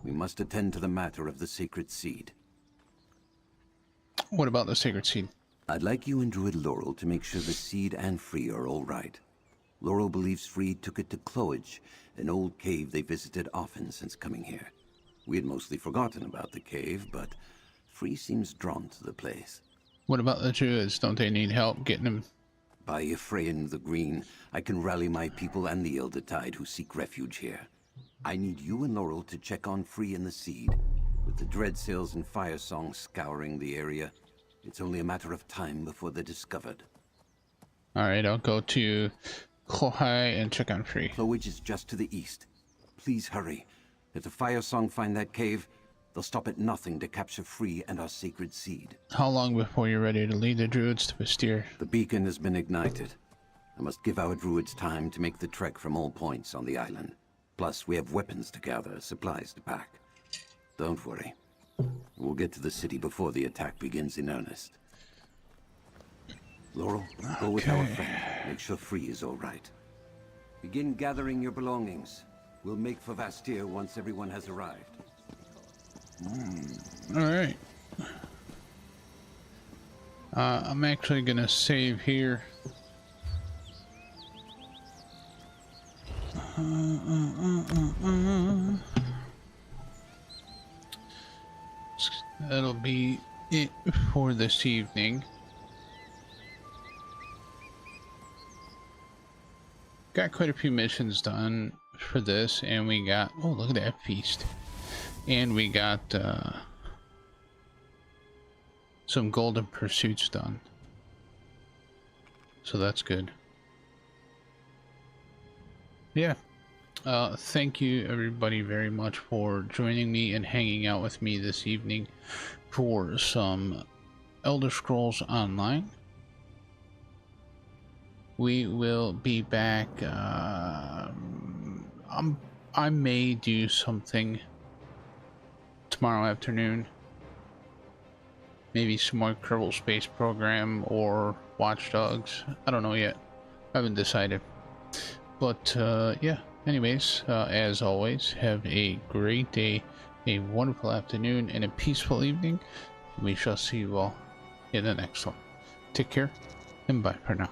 we must attend to the matter of the Sacred Seed. What about the Sacred Seed? I'd like you and Druid Laurel to make sure the Seed and Free are all right. Laurel believes Free took it to Cloage, an old cave they visited often since coming here. We had mostly forgotten about the cave, but Free seems drawn to the place. What about the Druids? Don't they need help getting them? By Ephraim the Green, I can rally my people and the Eldertide who seek refuge here. I need you and Laurel to check on Free and the Seed. With the Dreadsails and Firesong scouring the area, it's only a matter of time before they're discovered. Alright, I'll go to Clohai and check on Free. Cloage is just to the east. Please hurry. If the Firesong find that cave, they'll stop at nothing to capture Free and our Sacred Seed. How long before you're ready to lead the Druids to Vastir? The beacon has been ignited. I must give our Druids time to make the trek from all points on the island. Plus, we have weapons to gather, supplies to pack. Don't worry. We'll get to the city before the attack begins in earnest. Laurel, go with our friend. Make sure Free is all right. Begin gathering your belongings. We'll make for Vastir once everyone has arrived. Alright. I'm actually gonna save here. That'll be it for this evening. Got quite a few missions done for this, and we got, oh, look at that feast. And we got some golden pursuits done. So that's good. Yeah. Thank you everybody very much for joining me and hanging out with me this evening for some Elder Scrolls Online. We will be back. I may do something tomorrow afternoon. Maybe some more Kerbal Space Program or Watch Dogs. I don't know yet. I haven't decided. But yeah. Anyways, as always, have a great day, a wonderful afternoon, and a peaceful evening. We shall see you all in the next one. Take care, and bye for now.